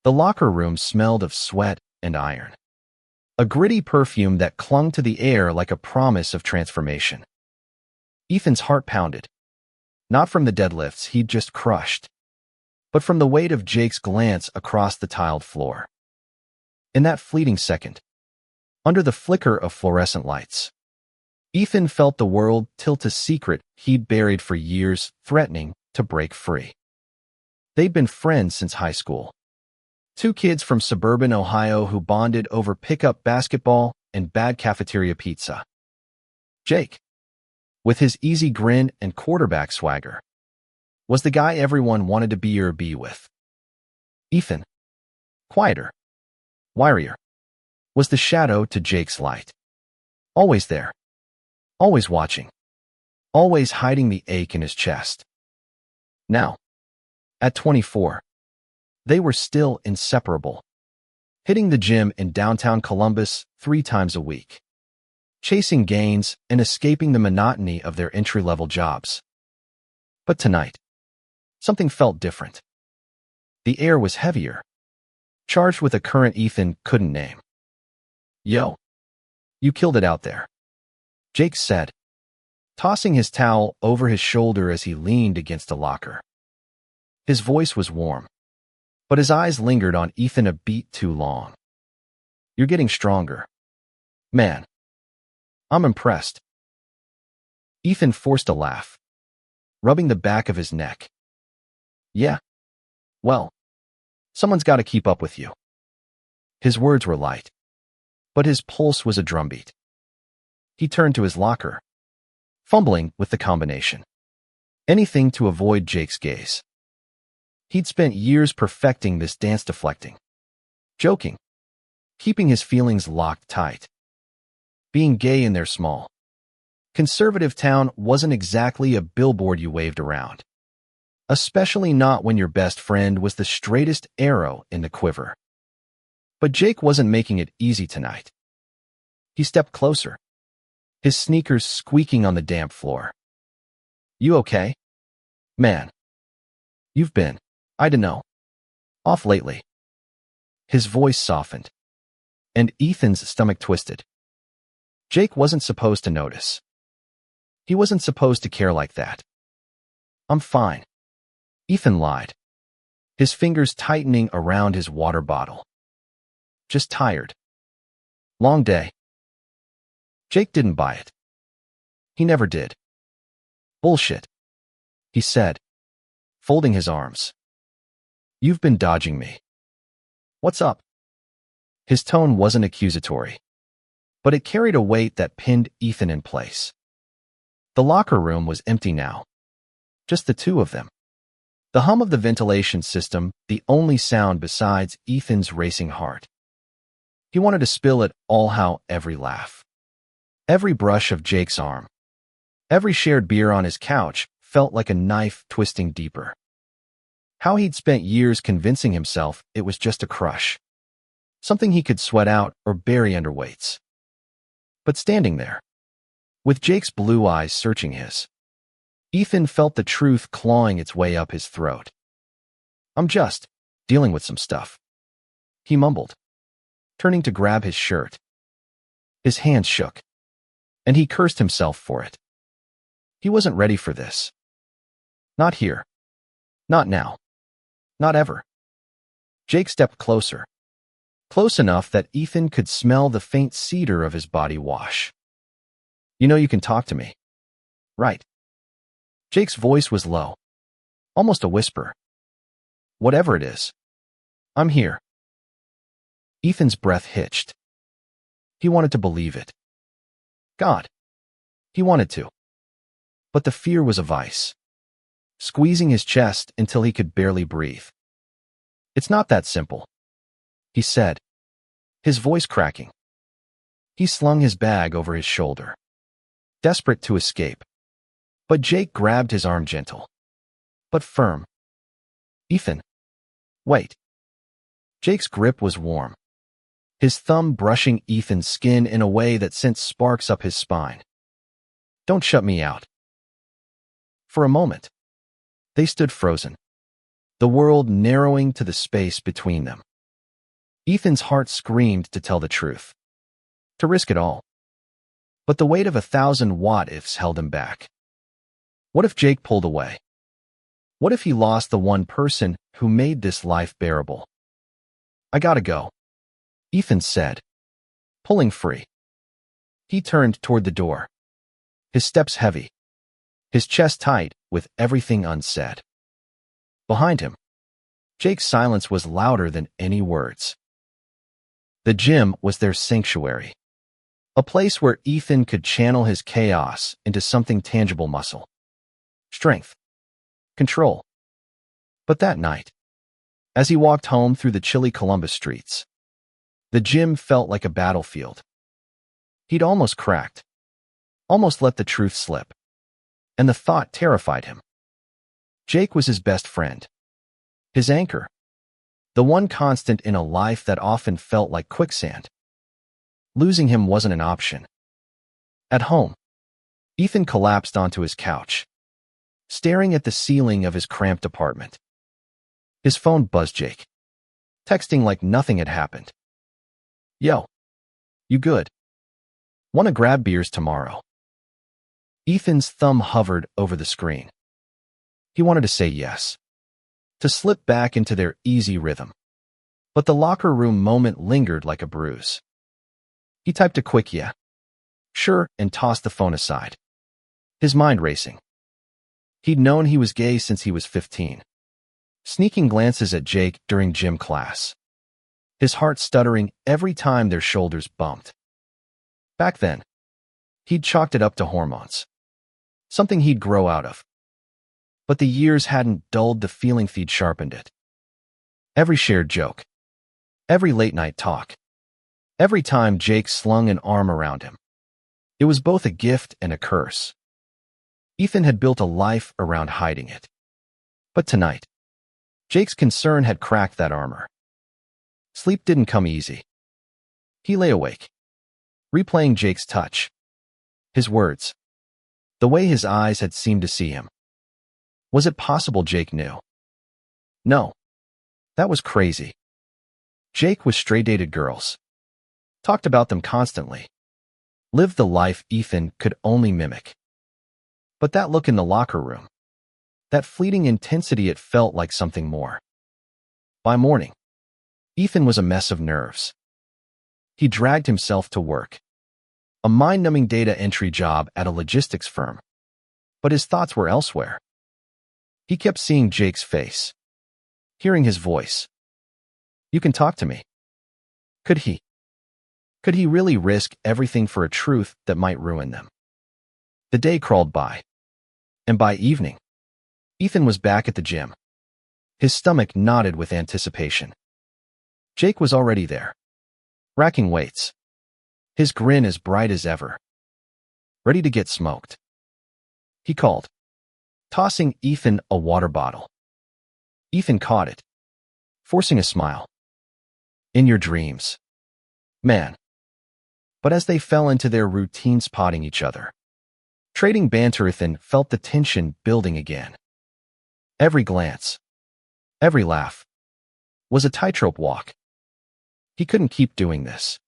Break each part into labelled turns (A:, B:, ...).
A: The locker room smelled of sweat and iron, a gritty perfume that clung to the air like a promise of transformation. Ethan's heart pounded, not from the deadlifts he'd just crushed, but from the weight of Jake's glance across the tiled floor. In that fleeting second, under the flicker of fluorescent lights, Ethan felt the world tilt a secret he'd buried for years, threatening to break free. They'd been friends since high school. Two kids from suburban Ohio who bonded over pickup basketball and bad cafeteria pizza. Jake, with his easy grin and quarterback swagger, was the guy everyone wanted to be or be with. Ethan, quieter, wirier, was the shadow to Jake's light. Always there, always watching, always hiding the ache in his chest. Now, at 24, they were still inseparable, hitting the gym in downtown Columbus 3 times a week, chasing gains and escaping the monotony of their entry-level jobs. But tonight, something felt different. The air was heavier, charged with a current Ethan couldn't name. "Yo, you killed it out there," Jake said, tossing his towel over his shoulder as he leaned against a locker. His voice was warm, but his eyes lingered on Ethan a beat too long. "You're getting stronger. Man, I'm impressed." Ethan forced a laugh, rubbing the back of his neck. "Yeah, well, someone's got to keep up with you." His words were light, but his pulse was a drumbeat. He turned to his locker, fumbling with the combination. Anything to avoid Jake's gaze. He'd spent years perfecting this dance, deflecting, joking, keeping his feelings locked tight. Being gay in their small, conservative town wasn't exactly a billboard you waved around, especially not when your best friend was the straightest arrow in the quiver. But Jake wasn't making it easy tonight. He stepped closer, his sneakers squeaking on the damp floor. "You okay? Man, you've been, I dunno, off lately." His voice softened, and Ethan's stomach twisted. Jake wasn't supposed to notice. He wasn't supposed to care like that. "I'm fine," Ethan lied, his fingers tightening around his water bottle. "Just tired. Long day." Jake didn't buy it. He never did. "Bullshit," he said, folding his arms. "You've been dodging me. What's up?" His tone wasn't accusatory, but it carried a weight that pinned Ethan in place. The locker room was empty now, just the two of them. The hum of the ventilation system, the only sound besides Ethan's racing heart. He wanted to spill it all out, every laugh, every brush of Jake's arm, every shared beer on his couch felt like a knife twisting deeper. How he'd spent years convincing himself it was just a crush, something he could sweat out or bury under weights. But standing there, with Jake's blue eyes searching his, Ethan felt the truth clawing its way up his throat. "I'm just dealing with some stuff," he mumbled, turning to grab his shirt. His hands shook, and he cursed himself for it. He wasn't ready for this. Not here. Not now. Not ever. Jake stepped closer, close enough that Ethan could smell the faint cedar of his body wash. "You know you can talk to me, right?" Jake's voice was low, almost a whisper. "Whatever it is, I'm here." Ethan's breath hitched. He wanted to believe it. God, he wanted to. But the fear was a vice, squeezing his chest until he could barely breathe. "It's not that simple," he said, his voice cracking. He slung his bag over his shoulder, desperate to escape. But Jake grabbed his arm, gentle, but firm. "Ethan, wait." Jake's grip was warm, his thumb brushing Ethan's skin in a way that sent sparks up his spine. "Don't shut me out." For a moment, they stood frozen, the world narrowing to the space between them. Ethan's heart screamed to tell the truth, to risk it all. But the weight of 1,000 what-ifs held him back. What if Jake pulled away? What if he lost the one person who made this life bearable? I gotta go, Ethan said, pulling free. He turned toward the door, his steps heavy, his chest tight with everything unsaid. Behind him, Jake's silence was louder than any words. The gym was their sanctuary, a place where Ethan could channel his chaos into something tangible: muscle, strength, control. But that night, as he walked home through the chilly Columbus streets, the gym felt like a battlefield. He'd almost cracked, almost let the truth slip, and the thought terrified him. Jake was his best friend, his anchor, the one constant in a life that often felt like quicksand. Losing him wasn't an option. At home, Ethan collapsed onto his couch, staring at the ceiling of his cramped apartment. His phone buzzed. Jake, texting like nothing had happened. Yo, you good? Wanna grab beers tomorrow? Ethan's thumb hovered over the screen. He wanted to say yes, to slip back into their easy rhythm. But the locker room moment lingered like a bruise. He typed a quick yeah, sure, and tossed the phone aside, his mind racing. He'd known he was gay since he was 15, sneaking glances at Jake during gym class, his heart stuttering every time their shoulders bumped. Back then, he'd chalked it up to hormones, something he'd grow out of. But the years hadn't dulled the feeling, feed sharpened it. Every shared joke, every late-night talk, every time Jake slung an arm around him, it was both a gift and a curse. Ethan had built a life around hiding it. But tonight, Jake's concern had cracked that armor. Sleep didn't come easy. He lay awake, replaying Jake's touch, his words, the way his eyes had seemed to see him. Was it possible Jake knew? No, that was crazy. Jake was straight-dated girls, talked about them constantly, lived the life Ethan could only mimic. But that look in the locker room, that fleeting intensity, it felt like something more. By morning, Ethan was a mess of nerves. He dragged himself to work, a mind-numbing data entry job at a logistics firm. But his thoughts were elsewhere. He kept seeing Jake's face, hearing his voice. You can talk to me. Could he? Could he really risk everything for a truth that might ruin them? The day crawled by, and by evening, Ethan was back at the gym. His stomach knotted with anticipation. Jake was already there, racking weights, his grin as bright as ever, ready to get smoked. He called, tossing Ethan a water bottle. Ethan caught it, forcing a smile. In your dreams, man. But as they fell into their routine, spotting each other, trading banter, Ethan felt the tension building again. Every glance, every laugh, was a tightrope walk. He couldn't keep doing this,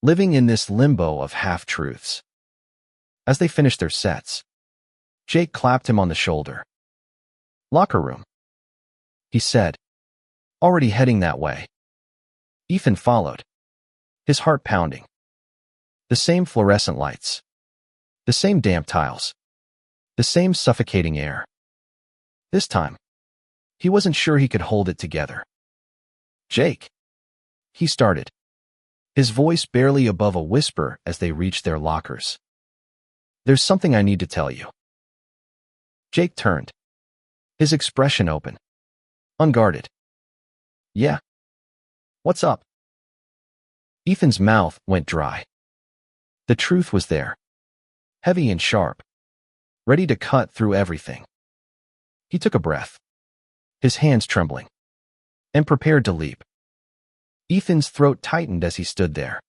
A: living in this limbo of half-truths. As they finished their sets, Jake clapped him on the shoulder. Locker room, he said, already heading that way. Ethan followed, his heart pounding. The same fluorescent lights, the same damp tiles, the same suffocating air. This time, he wasn't sure he could hold it together. Jake, he started, his voice barely above a whisper as they reached their lockers. There's something I need to tell you. Jake turned, his expression open, unguarded. Yeah. What's up? Ethan's mouth went dry. The truth was there, heavy and sharp, ready to cut through everything. He took a breath, his hands trembling, and prepared to leap. Ethan's throat tightened as he stood there,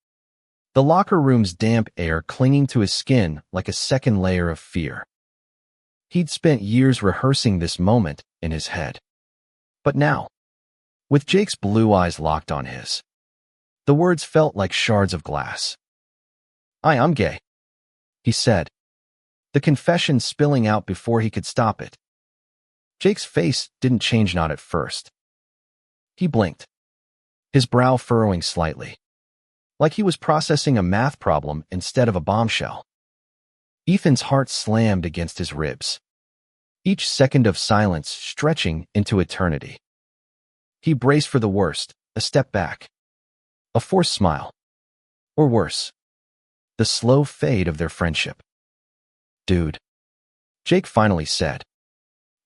A: the locker room's damp air clinging to his skin like a second layer of fear. He'd spent years rehearsing this moment in his head. But now, with Jake's blue eyes locked on his, The words felt like shards of glass. I'm gay, he said, the confession spilling out before he could stop it. Jake's face didn't change, not at first. He blinked, his brow furrowing slightly, like he was processing a math problem instead of a bombshell. Ethan's heart slammed against his ribs, each second of silence stretching into eternity. He braced for the worst, a step back, a forced smile, or worse, the slow fade of their friendship. Dude, Jake finally said,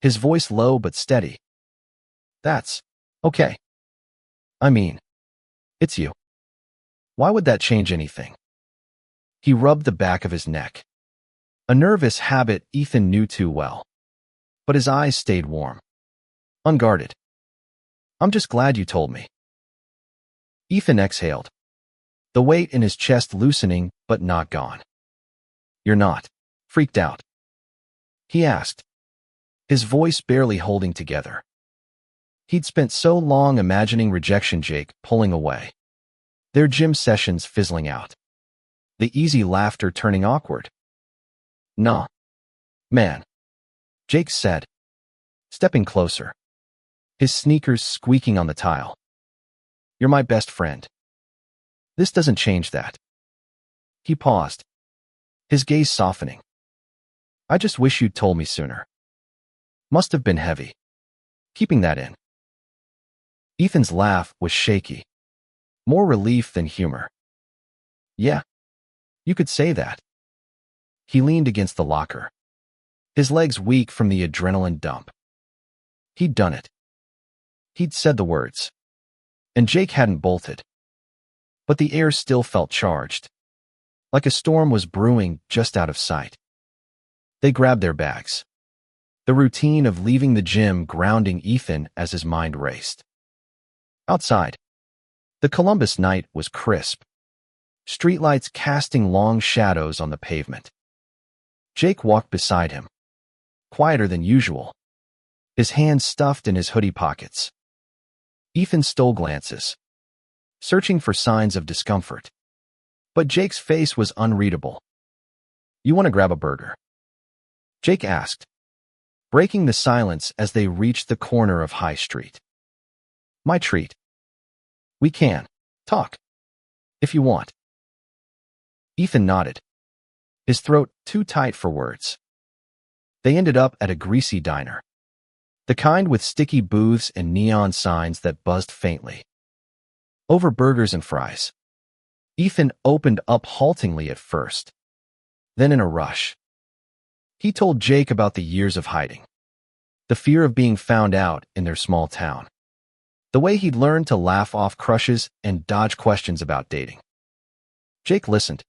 A: his voice low but steady. That's okay. I mean, it's you. Why would that change anything? He rubbed the back of his neck, a nervous habit Ethan knew too well. But his eyes stayed warm, unguarded. I'm just glad you told me. Ethan exhaled, the weight in his chest loosening but not gone. You're not freaked out? He asked, his voice barely holding together. He'd spent so long imagining rejection, Jake pulling away, their gym sessions fizzling out, the easy laughter turning awkward. Nah, man, Jake said, stepping closer, his sneakers squeaking on the tile. You're my best friend. This doesn't change that. He paused, his gaze softening. I just wish you'd told me sooner. Must have been heavy, keeping that in. Ethan's laugh was shaky, more relief than humor. Yeah, you could say that. He leaned against the locker, his legs weak from the adrenaline dump. He'd done it. He'd said the words, and Jake hadn't bolted. But the air still felt charged, like a storm was brewing just out of sight. They grabbed their bags, the routine of leaving the gym grounding Ethan as his mind raced. Outside, the Columbus night was crisp, streetlights casting long shadows on the pavement. Jake walked beside him, quieter than usual, his hands stuffed in his hoodie pockets. Ethan stole glances, searching for signs of discomfort. But Jake's face was unreadable. You want to grab a burger? Jake asked, breaking the silence as they reached the corner of High Street. My treat. We can talk, if you want. Ethan nodded, his throat too tight for words. They ended up at a greasy diner, the kind with sticky booths and neon signs that buzzed faintly. Over burgers and fries. Ethan opened up haltingly at first, then in a rush. He told Jake about the years of hiding, the fear of being found out in their small town, the way he'd learned to laugh off crushes and dodge questions about dating. Jake listened,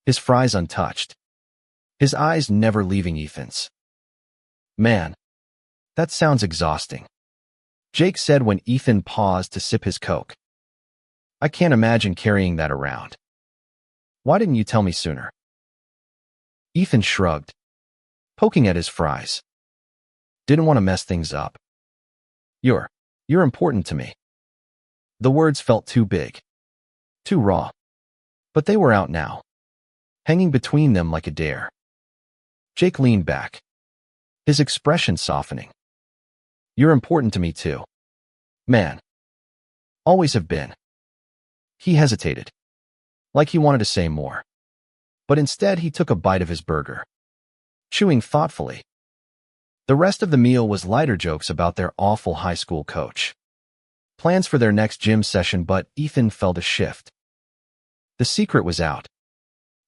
A: his fries untouched, his eyes never leaving Ethan's. Man, that sounds exhausting, Jake said when Ethan paused to sip his Coke. I can't imagine carrying that around. Why didn't you tell me sooner? Ethan shrugged, poking at his fries. Didn't want to mess things up. You're important to me. The words felt too big, too raw. But they were out now, hanging between them like a dare. Jake leaned back, his expression softening. You're important to me too. Man. Always have been. He hesitated, like he wanted to say more. But instead he took a bite of his burger, chewing thoughtfully. The rest of the meal was lighter jokes about their awful high school coach, plans for their next gym session, but Ethan felt a shift. The secret was out,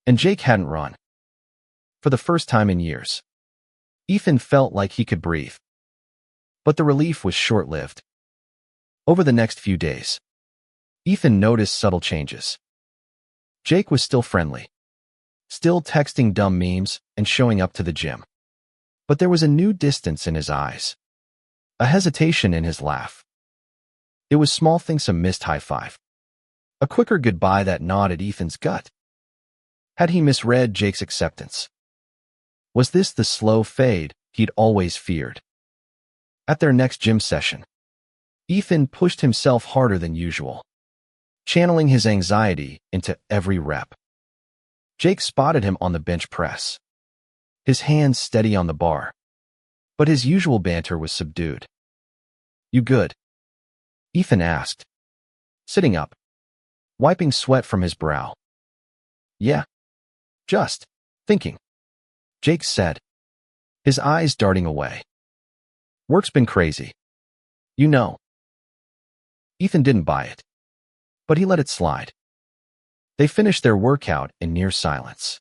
A: and Jake hadn't run. For the first time in years, Ethan felt like he could breathe. But the relief was short-lived. Over the next few days, Ethan noticed subtle changes. Jake was still friendly, still texting dumb memes and showing up to the gym. But there was a new distance in his eyes, a hesitation in his laugh. It was small things, a missed high five, a quicker goodbye that gnawed at Ethan's gut. Had he misread Jake's acceptance? Was this the slow fade he'd always feared? At their next gym session, Ethan pushed himself harder than usual, channeling his anxiety into every rep. Jake spotted him on the bench press, his hands steady on the bar, but his usual banter was subdued. "You good?" Ethan asked, sitting up, wiping sweat from his brow. "Yeah, just thinking," Jake said, his eyes darting away. "Work's been crazy. You know." Ethan didn't buy it, but he let it slide. They finished their workout in near silence,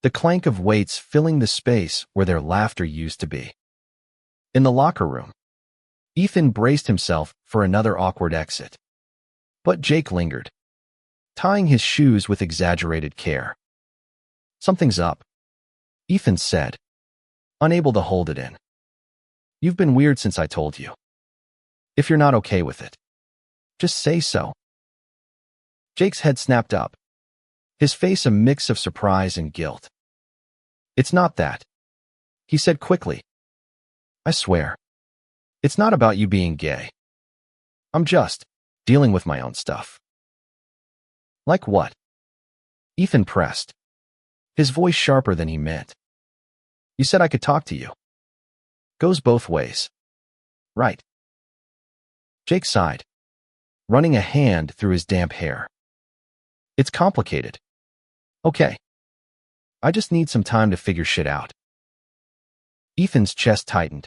A: the clank of weights filling the space where their laughter used to be. In the locker room, Ethan braced himself for another awkward exit, but Jake lingered, tying his shoes with exaggerated care. "Something's up," Ethan said, unable to hold it in. "You've been weird since I told you. If you're not okay with it, just say so." Jake's head snapped up, his face a mix of surprise and guilt. "It's not that," he said quickly. "I swear, it's not about you being gay. I'm just dealing with my own stuff." "Like what?" Ethan pressed, his voice sharper than he meant. "You said I could talk to you. Goes both ways, right?" Jake sighed, running a hand through his damp hair. "It's complicated. Okay. I just need some time to figure shit out." Ethan's chest tightened.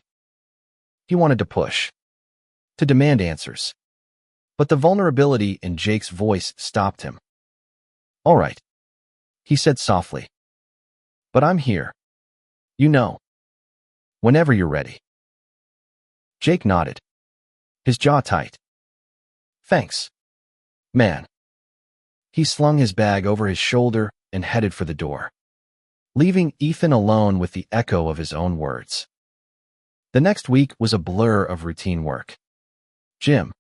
A: He wanted to push, to demand answers, but the vulnerability in Jake's voice stopped him. "All right," he said softly. "But I'm here. You know. Whenever you're ready." Jake nodded, his jaw tight. "Thanks, man." He slung his bag over his shoulder and headed for the door, leaving Ethan alone with the echo of his own words. The next week was a blur of routine work. Gym.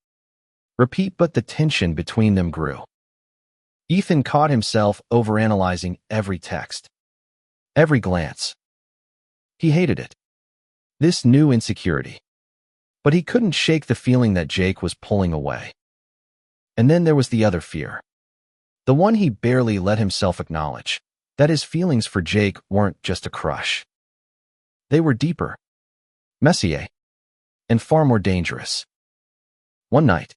A: Repeat, but the tension between them grew. Ethan caught himself overanalyzing every text, every glance. He hated it, this new insecurity. But he couldn't shake the feeling that Jake was pulling away. And then there was the other fear, the one he barely let himself acknowledge, that his feelings for Jake weren't just a crush. They were deeper, messier, and far more dangerous. One night,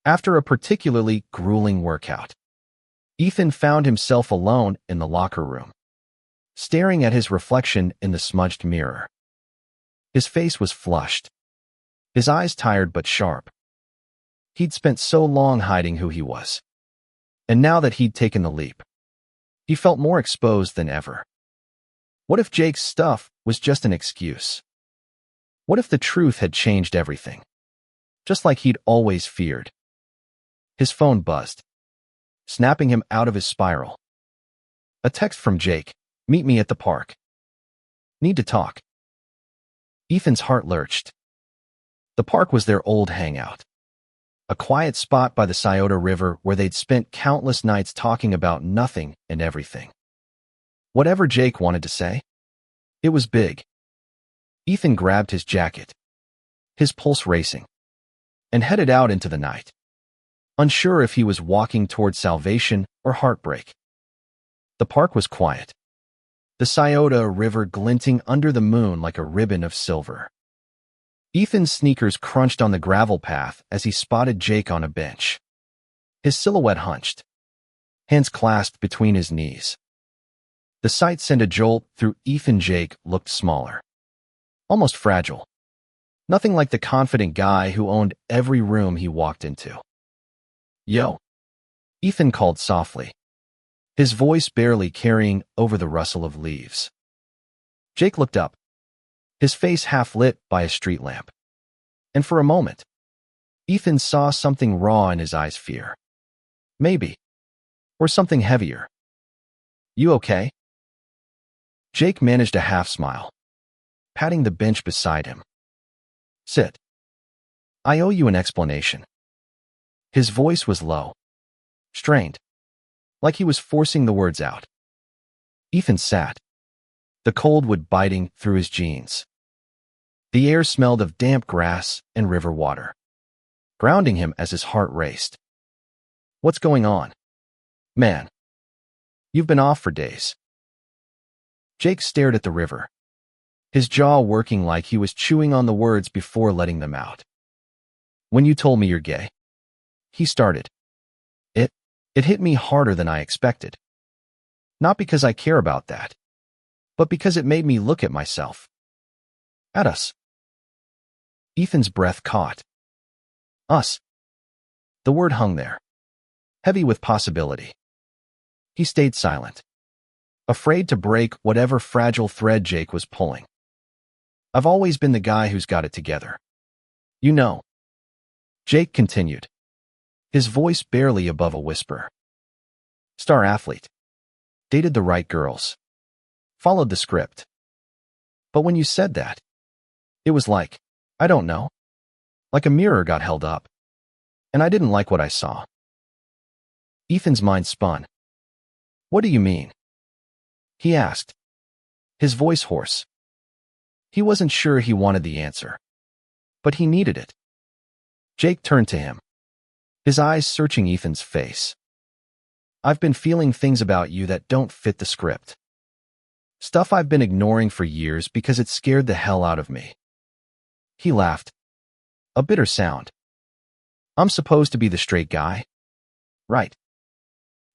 A: after a particularly grueling workout, Ethan found himself alone in the locker room, staring at his reflection in the smudged mirror. His face was flushed, his eyes tired but sharp. He'd spent so long hiding who he was, and now that he'd taken the leap, he felt more exposed than ever. What if Jake's stuff was just an excuse? What if the truth had changed everything, just like he'd always feared? His phone buzzed, snapping him out of his spiral. A text from Jake. "Meet me at the park. Need to talk." Ethan's heart lurched. The park was their old hangout, a quiet spot by the Scioto River where they'd spent countless nights talking about nothing and everything. Whatever Jake wanted to say, it was big. Ethan grabbed his jacket, his pulse racing, and headed out into the night, unsure if he was walking toward salvation or heartbreak. The park was quiet, the Scioto River glinting under the moon like a ribbon of silver. Ethan's sneakers crunched on the gravel path as he spotted Jake on a bench, his silhouette hunched, hands clasped between his knees. The sight sent a jolt through Ethan. Jake looked smaller, almost fragile. Nothing like the confident guy who owned every room he walked into. "Yo," Ethan called softly, his voice barely carrying over the rustle of leaves. Jake looked up, his face half lit by a street lamp. And for a moment, Ethan saw something raw in his eyes: fear. Maybe. Or something heavier. "You okay?" Jake managed a half smile, patting the bench beside him. "Sit. I owe you an explanation." His voice was low, strained, like he was forcing the words out. Ethan sat, the cold wood biting through his jeans. The air smelled of damp grass and river water, grounding him as his heart raced. What's going on? Man, you've been off for days. Jake stared at the river, his jaw working like he was chewing on the words before letting them out. When you told me you're gay, he started. It hit me harder than I expected. Not because I care about that, but because it made me look at myself. At us. Ethan's breath caught. Us. The word hung there, heavy with possibility. He stayed silent, afraid to break whatever fragile thread Jake was pulling. I've always been the guy who's got it together. You know. Jake continued, his voice barely above a whisper. Star athlete. Dated the right girls. Followed the script. But when you said that, it was like, I don't know, like a mirror got held up. And I didn't like what I saw. Ethan's mind spun. What do you mean? He asked, his voice hoarse. He wasn't sure he wanted the answer, but he needed it. Jake turned to him, his eyes searching Ethan's face. I've been feeling things about you that don't fit the script. Stuff I've been ignoring for years because it scared the hell out of me. He laughed, a bitter sound. I'm supposed to be the straight guy, right?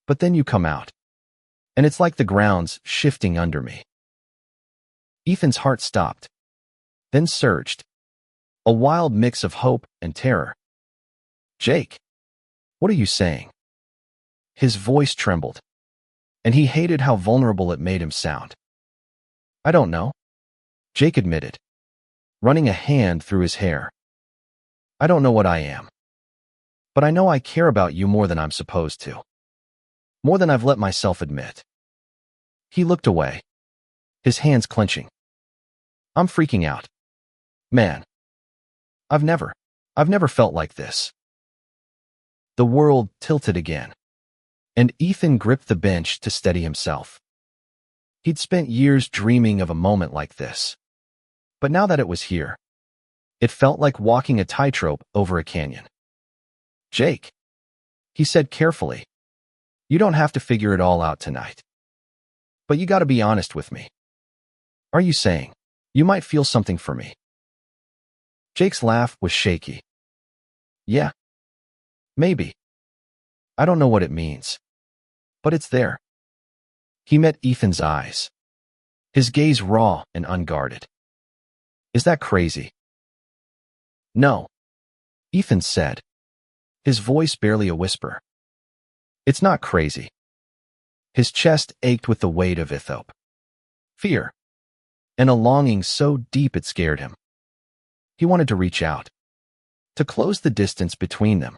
A: But then you come out, and it's like the ground's shifting under me. Ethan's heart stopped, then surged, a wild mix of hope and terror. Jake, what are you saying? His voice trembled, and he hated how vulnerable it made him sound. I don't know, Jake admitted, running a hand through his hair. I don't know what I am, but I know I care about you more than I'm supposed to. More than I've let myself admit. He looked away, his hands clenching. I'm freaking out. Man, I've never felt like this. The world tilted again, and Ethan gripped the bench to steady himself. He'd spent years dreaming of a moment like this. But now that it was here, it felt like walking a tightrope over a canyon. Jake, he said carefully, you don't have to figure it all out tonight. But you gotta be honest with me. Are you saying you might feel something for me? Jake's laugh was shaky. Yeah. Maybe. I don't know what it means. But it's there. He met Ethan's eyes, his gaze raw and unguarded. Is that crazy? No, Ethan said, his voice barely a whisper. It's not crazy. His chest ached with the weight of Ithop, fear, and a longing so deep it scared him. He wanted to reach out, to close the distance between them,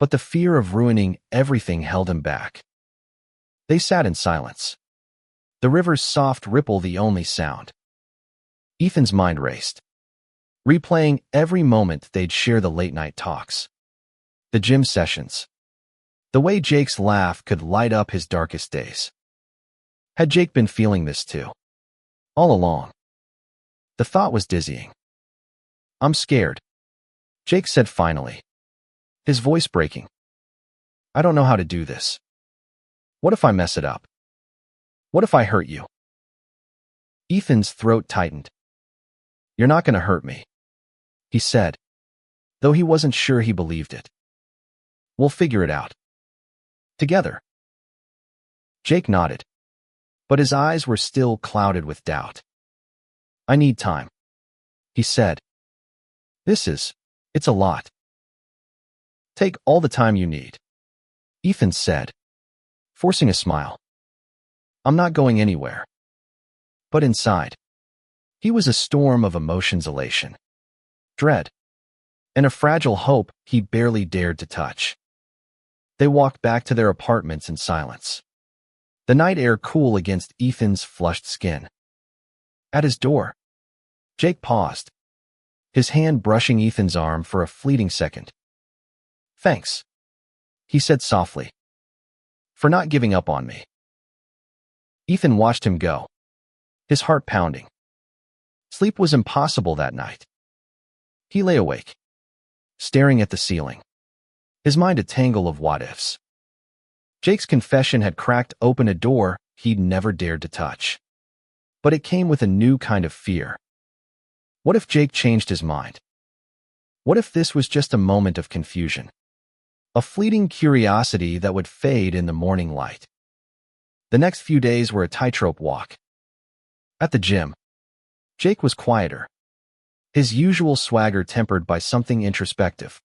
A: but the fear of ruining everything held him back. They sat in silence, the river's soft ripple the only sound. Ethan's mind raced, replaying every moment they'd share the late-night talks, the gym sessions, the way Jake's laugh could light up his darkest days. Had Jake been feeling this too? All along. The thought was dizzying. I'm scared, Jake said finally, his voice breaking. I don't know how to do this. What if I mess it up? What if I hurt you? Ethan's throat tightened. You're not going to hurt me, he said, though he wasn't sure he believed it. We'll figure it out. Together. Jake nodded, but his eyes were still clouded with doubt. I need time, he said. It's a lot. Take all the time you need, Ethan said, forcing a smile. I'm not going anywhere. But inside, he was a storm of emotions, elation, dread, and a fragile hope he barely dared to touch. They walked back to their apartments in silence, the night air cool against Ethan's flushed skin. At his door, Jake paused, his hand brushing Ethan's arm for a fleeting second. Thanks, he said softly, for not giving up on me. Ethan watched him go, his heart pounding. Sleep was impossible that night. He lay awake, staring at the ceiling, his mind a tangle of what-ifs. Jake's confession had cracked open a door he'd never dared to touch. But it came with a new kind of fear. What if Jake changed his mind? What if this was just a moment of confusion? A fleeting curiosity that would fade in the morning light. The next few days were a tightrope walk. At the gym, Jake was quieter, his usual swagger tempered by something introspective.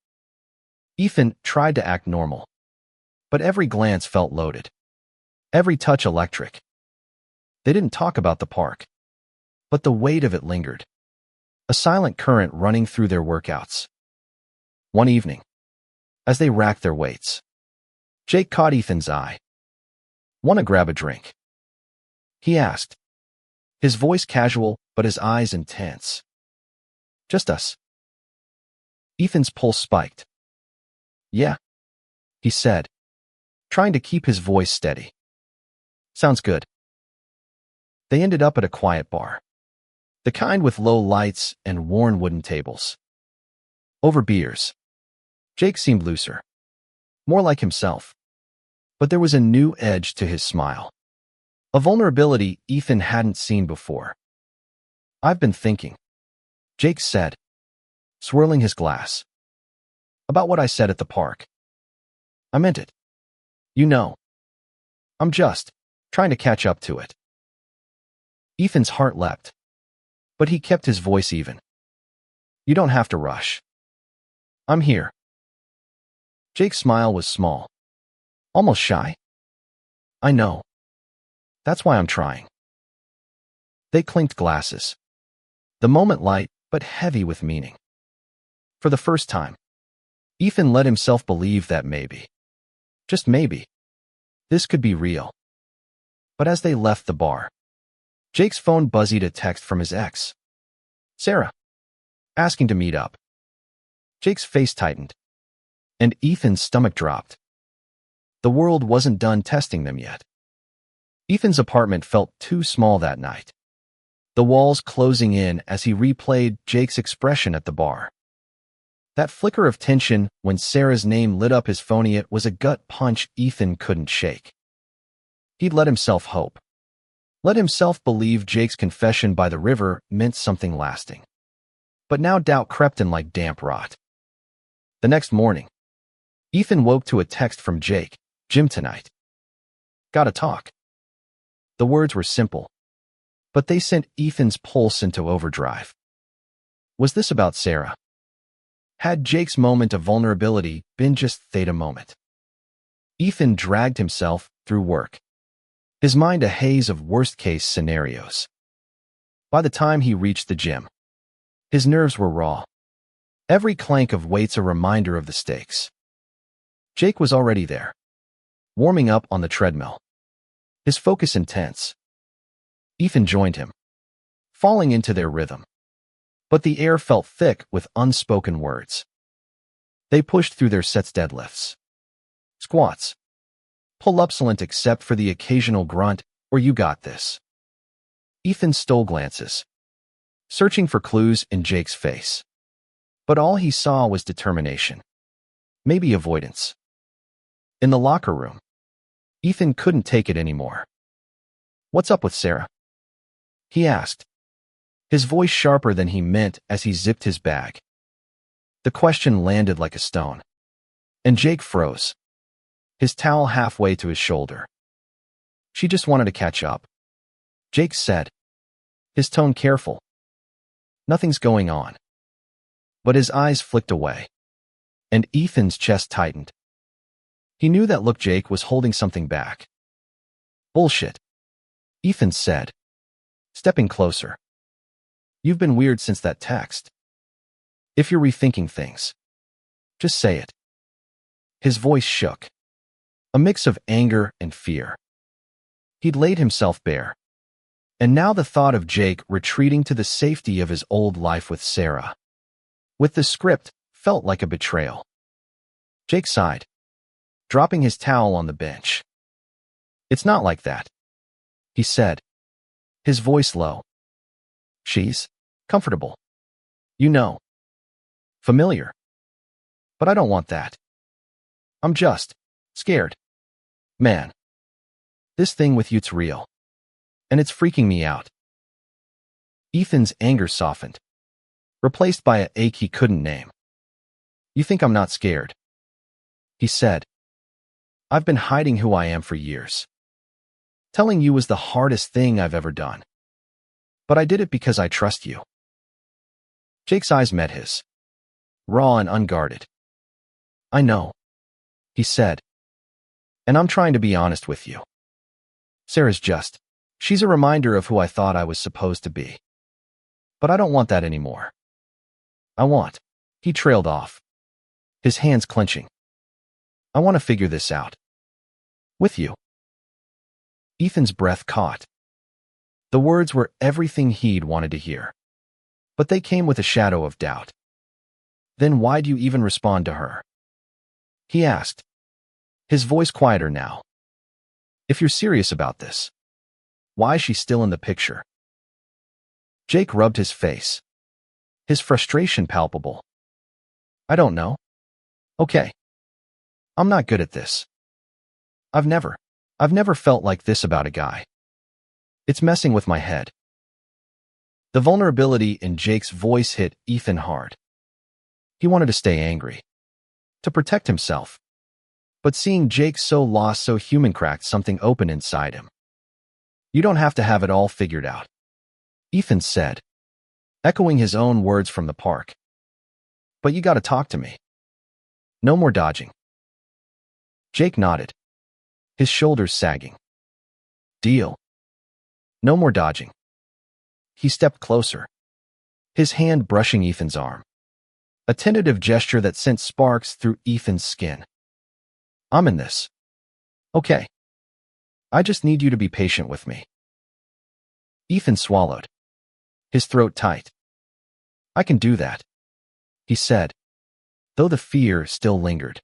A: Ethan tried to act normal, but every glance felt loaded, every touch electric. They didn't talk about the park, but the weight of it lingered, a silent current running through their workouts. One evening, as they racked their weights, Jake caught Ethan's eye. "Want to grab a drink?" he asked, his voice casual but his eyes intense. "Just us." Ethan's pulse spiked. "Yeah," he said, trying to keep his voice steady. "Sounds good." They ended up at a quiet bar, the kind with low lights and worn wooden tables. Over beers, Jake seemed looser, more like himself. But there was a new edge to his smile, a vulnerability Ethan hadn't seen before. "I've been thinking," Jake said, swirling his glass, "about what I said at the park. I meant it. You know, I'm just trying to catch up to it." Ethan's heart leapt, but he kept his voice even. "You don't have to rush. I'm here." Jake's smile was small, almost shy. "I know. That's why I'm trying." They clinked glasses, the moment light but heavy with meaning. For the first time, Ethan let himself believe that maybe, just maybe, this could be real. But as they left the bar, Jake's phone buzzed a text from his ex, Sarah, asking to meet up. Jake's face tightened, and Ethan's stomach dropped. The world wasn't done testing them yet. Ethan's apartment felt too small that night, the walls closing in as he replayed Jake's expression at the bar. That flicker of tension when Sarah's name lit up his phone, it was a gut punch Ethan couldn't shake. He'd let himself hope. Let himself believe Jake's confession by the river meant something lasting. But now doubt crept in like damp rot. The next morning, Ethan woke to a text from Jake, "Gym tonight. Gotta talk." The words were simple, but they sent Ethan's pulse into overdrive. Was this about Sarah? Had Jake's moment of vulnerability been just theta moment? Ethan dragged himself through work, his mind a haze of worst-case scenarios. By the time he reached the gym, his nerves were raw, every clank of weights a reminder of the stakes. Jake was already there, warming up on the treadmill, his focus intense. Ethan joined him, falling into their rhythm. But the air felt thick with unspoken words. They pushed through their sets, deadlifts, squats, pull-ups, except for the occasional grunt, or "you got this." Ethan stole glances, searching for clues in Jake's face. But all he saw was determination, maybe avoidance. In the locker room, Ethan couldn't take it anymore. "What's up with Sarah?" he asked, his voice sharper than he meant as he zipped his bag. The question landed like a stone, and Jake froze, his towel halfway to his shoulder. "She just wanted to catch up," Jake said, his tone careful. "Nothing's going on." But his eyes flicked away, and Ethan's chest tightened. He knew that look. Jake was holding something back. "Bullshit," Ethan said, stepping closer. "You've been weird since that text. If you're rethinking things, just say it." His voice shook, a mix of anger and fear. He'd laid himself bare, and now the thought of Jake retreating to the safety of his old life with Sarah, with the script, felt like a betrayal. Jake sighed, dropping his towel on the bench. "It's not like that," he said, his voice low. "She's comfortable. You know. Familiar. But I don't want that." I'm just scared. Man, this thing with you's real. And it's freaking me out. Ethan's anger softened, replaced by an ache he couldn't name. You think I'm not scared? He said. I've been hiding who I am for years. Telling you was the hardest thing I've ever done. But I did it because I trust you. Jake's eyes met his, raw and unguarded. I know, he said. And I'm trying to be honest with you. Sarah's she's a reminder of who I thought I was supposed to be. But I don't want that anymore. He trailed off, his hands clenching. I want to figure this out. With you. Ethan's breath caught. The words were everything he'd wanted to hear. But they came with a shadow of doubt. Then why'd you even respond to her? He asked, his voice quieter now. If you're serious about this, why is she still in the picture? Jake rubbed his face, his frustration palpable. I don't know. Okay. I'm not good at this. I've never felt like this about a guy. It's messing with my head. The vulnerability in Jake's voice hit Ethan hard. He wanted to stay angry, to protect himself. But seeing Jake so lost, so human, cracked something open inside him. You don't have to have it all figured out, Ethan said, echoing his own words from the park. But you gotta talk to me. No more dodging. Jake nodded, his shoulders sagging. Deal. No more dodging. He stepped closer, his hand brushing Ethan's arm, a tentative gesture that sent sparks through Ethan's skin. I'm in this. Okay. I just need you to be patient with me. Ethan swallowed, his throat tight. I can do that, he said, though the fear still lingered.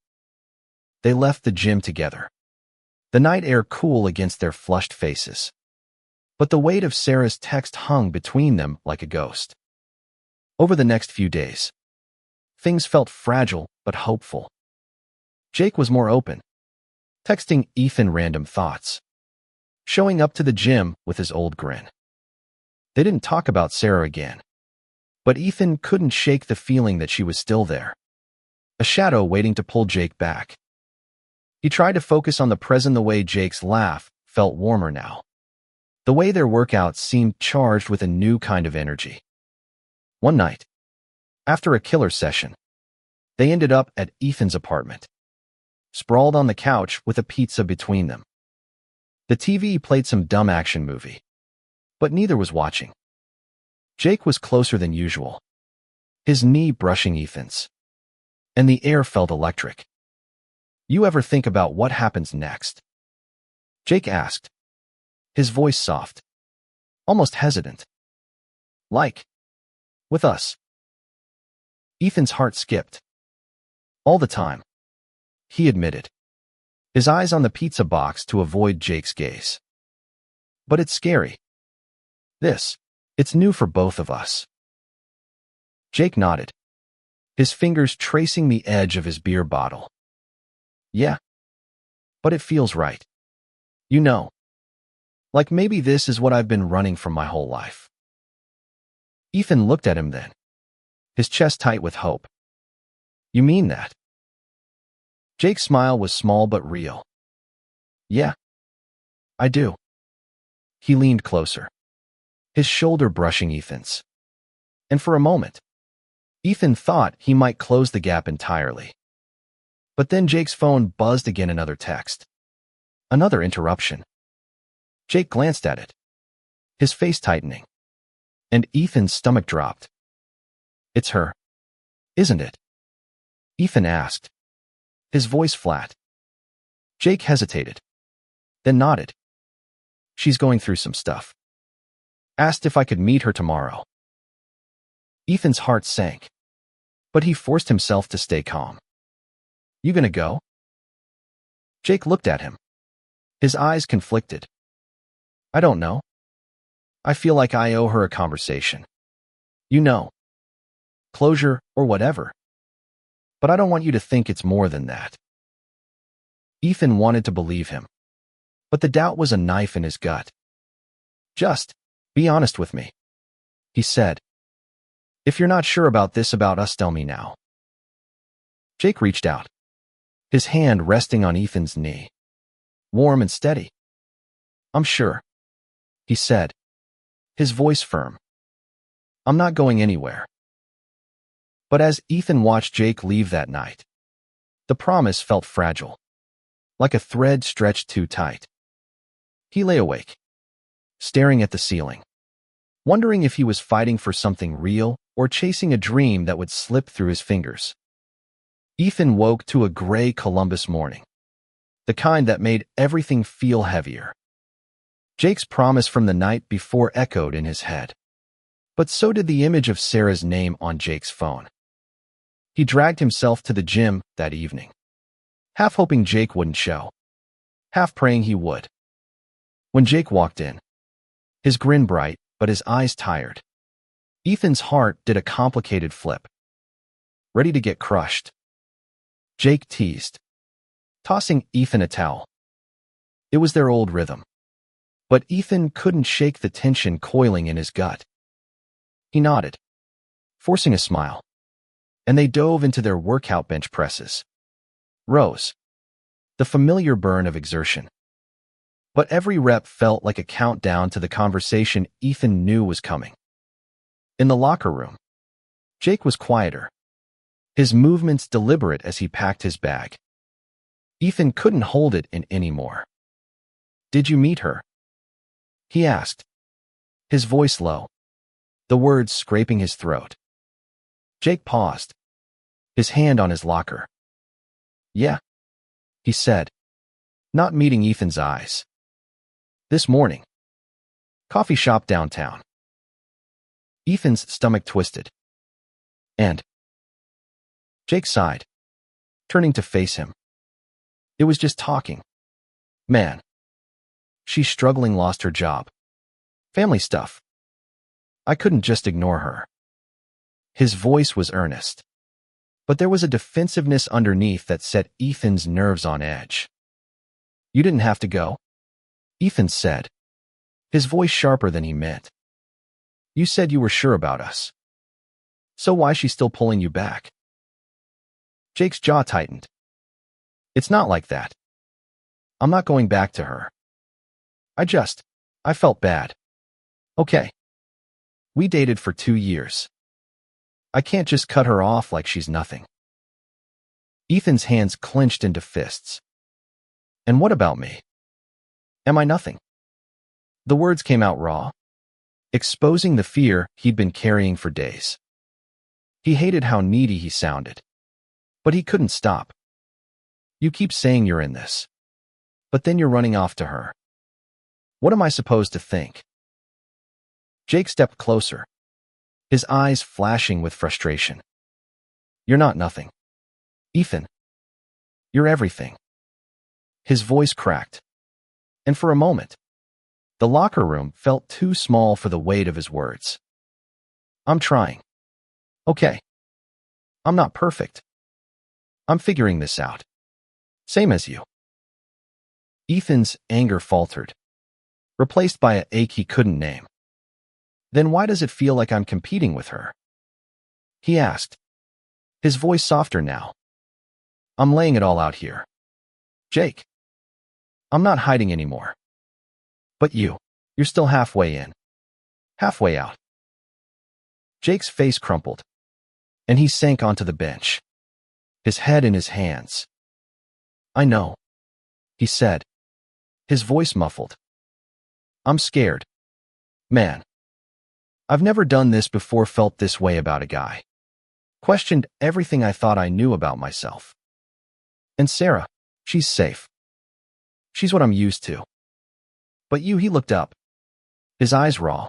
A: They left the gym together, the night air cool against their flushed faces. But the weight of Sarah's text hung between them like a ghost. Over the next few days, things felt fragile but hopeful. Jake was more open, texting Ethan random thoughts, showing up to the gym with his old grin. They didn't talk about Sarah again, but Ethan couldn't shake the feeling that she was still there, a shadow waiting to pull Jake back. He tried to focus on the present, the way Jake's laugh felt warmer now, the way their workouts seemed charged with a new kind of energy. One night, after a killer session, they ended up at Ethan's apartment, sprawled on the couch with a pizza between them. The TV played some dumb action movie, but neither was watching. Jake was closer than usual, his knee brushing Ethan's, and the air felt electric. You ever think about what happens next? Jake asked, his voice soft, almost hesitant. Like, with us. Ethan's heart skipped. All the time, he admitted, his eyes on the pizza box to avoid Jake's gaze. But it's scary. It's new for both of us. Jake nodded, his fingers tracing the edge of his beer bottle. Yeah. But it feels right. You know. Like maybe this is what I've been running from my whole life. Ethan looked at him then, his chest tight with hope. You mean that? Jake's smile was small but real. Yeah. I do. He leaned closer, his shoulder brushing Ethan's. And for a moment, Ethan thought he might close the gap entirely. But then Jake's phone buzzed again, another text. Another interruption. Jake glanced at it, his face tightening, and Ethan's stomach dropped. It's her, isn't it? Ethan asked, his voice flat. Jake hesitated, then nodded. She's going through some stuff. Asked if I could meet her tomorrow. Ethan's heart sank, but he forced himself to stay calm. You gonna go? Jake looked at him, his eyes conflicted. I don't know. I feel like I owe her a conversation. You know. Closure or whatever. But I don't want you to think it's more than that. Ethan wanted to believe him, but the doubt was a knife in his gut. "Just be honest with me," he said. "If you're not sure about this about us, tell me now." Jake reached out, his hand resting on Ethan's knee, warm and steady. "I'm sure," he said, his voice firm. "I'm not going anywhere." But as Ethan watched Jake leave that night, the promise felt fragile, like a thread stretched too tight. He lay awake, staring at the ceiling, wondering if he was fighting for something real or chasing a dream that would slip through his fingers. Ethan woke to a gray Columbus morning, the kind that made everything feel heavier. Jake's promise from the night before echoed in his head, but so did the image of Sarah's name on Jake's phone. He dragged himself to the gym that evening, half hoping Jake wouldn't show, half praying he would. When Jake walked in, his grin bright, but his eyes tired, Ethan's heart did a complicated flip. "Ready to get crushed?" Jake teased, tossing Ethan a towel. It was their old rhythm, but Ethan couldn't shake the tension coiling in his gut. He nodded, forcing a smile, and they dove into their workout bench presses. Rows, the familiar burn of exertion. But every rep felt like a countdown to the conversation Ethan knew was coming. In the locker room, Jake was quieter, his movements deliberate as he packed his bag. Ethan couldn't hold it in anymore. "Did you meet her?" he asked, his voice low, the words scraping his throat. Jake paused, his hand on his locker. "Yeah," he said, not meeting Ethan's eyes. "This morning. Coffee shop downtown." Ethan's stomach twisted. "And?" Jake sighed, turning to face him. "It was just talking. Man. She's struggling, lost her job. Family stuff. I couldn't just ignore her." His voice was earnest, but there was a defensiveness underneath that set Ethan's nerves on edge. "You didn't have to go," Ethan said, his voice sharper than he meant. "You said you were sure about us. So why's she still pulling you back?" Jake's jaw tightened. "It's not like that. I'm not going back to her. I felt bad. Okay. We dated for 2 years. I can't just cut her off like she's nothing." Ethan's hands clenched into fists. "And what about me? Am I nothing?" The words came out raw, exposing the fear he'd been carrying for days. He hated how needy he sounded, but he couldn't stop. "You keep saying you're in this, but then you're running off to her. What am I supposed to think?" Jake stepped closer, his eyes flashing with frustration. "You're not nothing, Ethan. You're everything." His voice cracked, and for a moment, the locker room felt too small for the weight of his words. "I'm trying. Okay. I'm not perfect. I'm figuring this out. Same as you." Ethan's anger faltered, replaced by an ache he couldn't name. "Then why does it feel like I'm competing with her?" he asked, his voice softer now. "I'm laying it all out here, Jake. I'm not hiding anymore. But you're still halfway in, halfway out." Jake's face crumpled, and he sank onto the bench, his head in his hands. "I know," he said, his voice muffled. "I'm scared. Man. I've never done this before, felt this way about a guy. Questioned everything I thought I knew about myself. And Sarah, she's safe. She's what I'm used to. But you," he looked up, his eyes raw.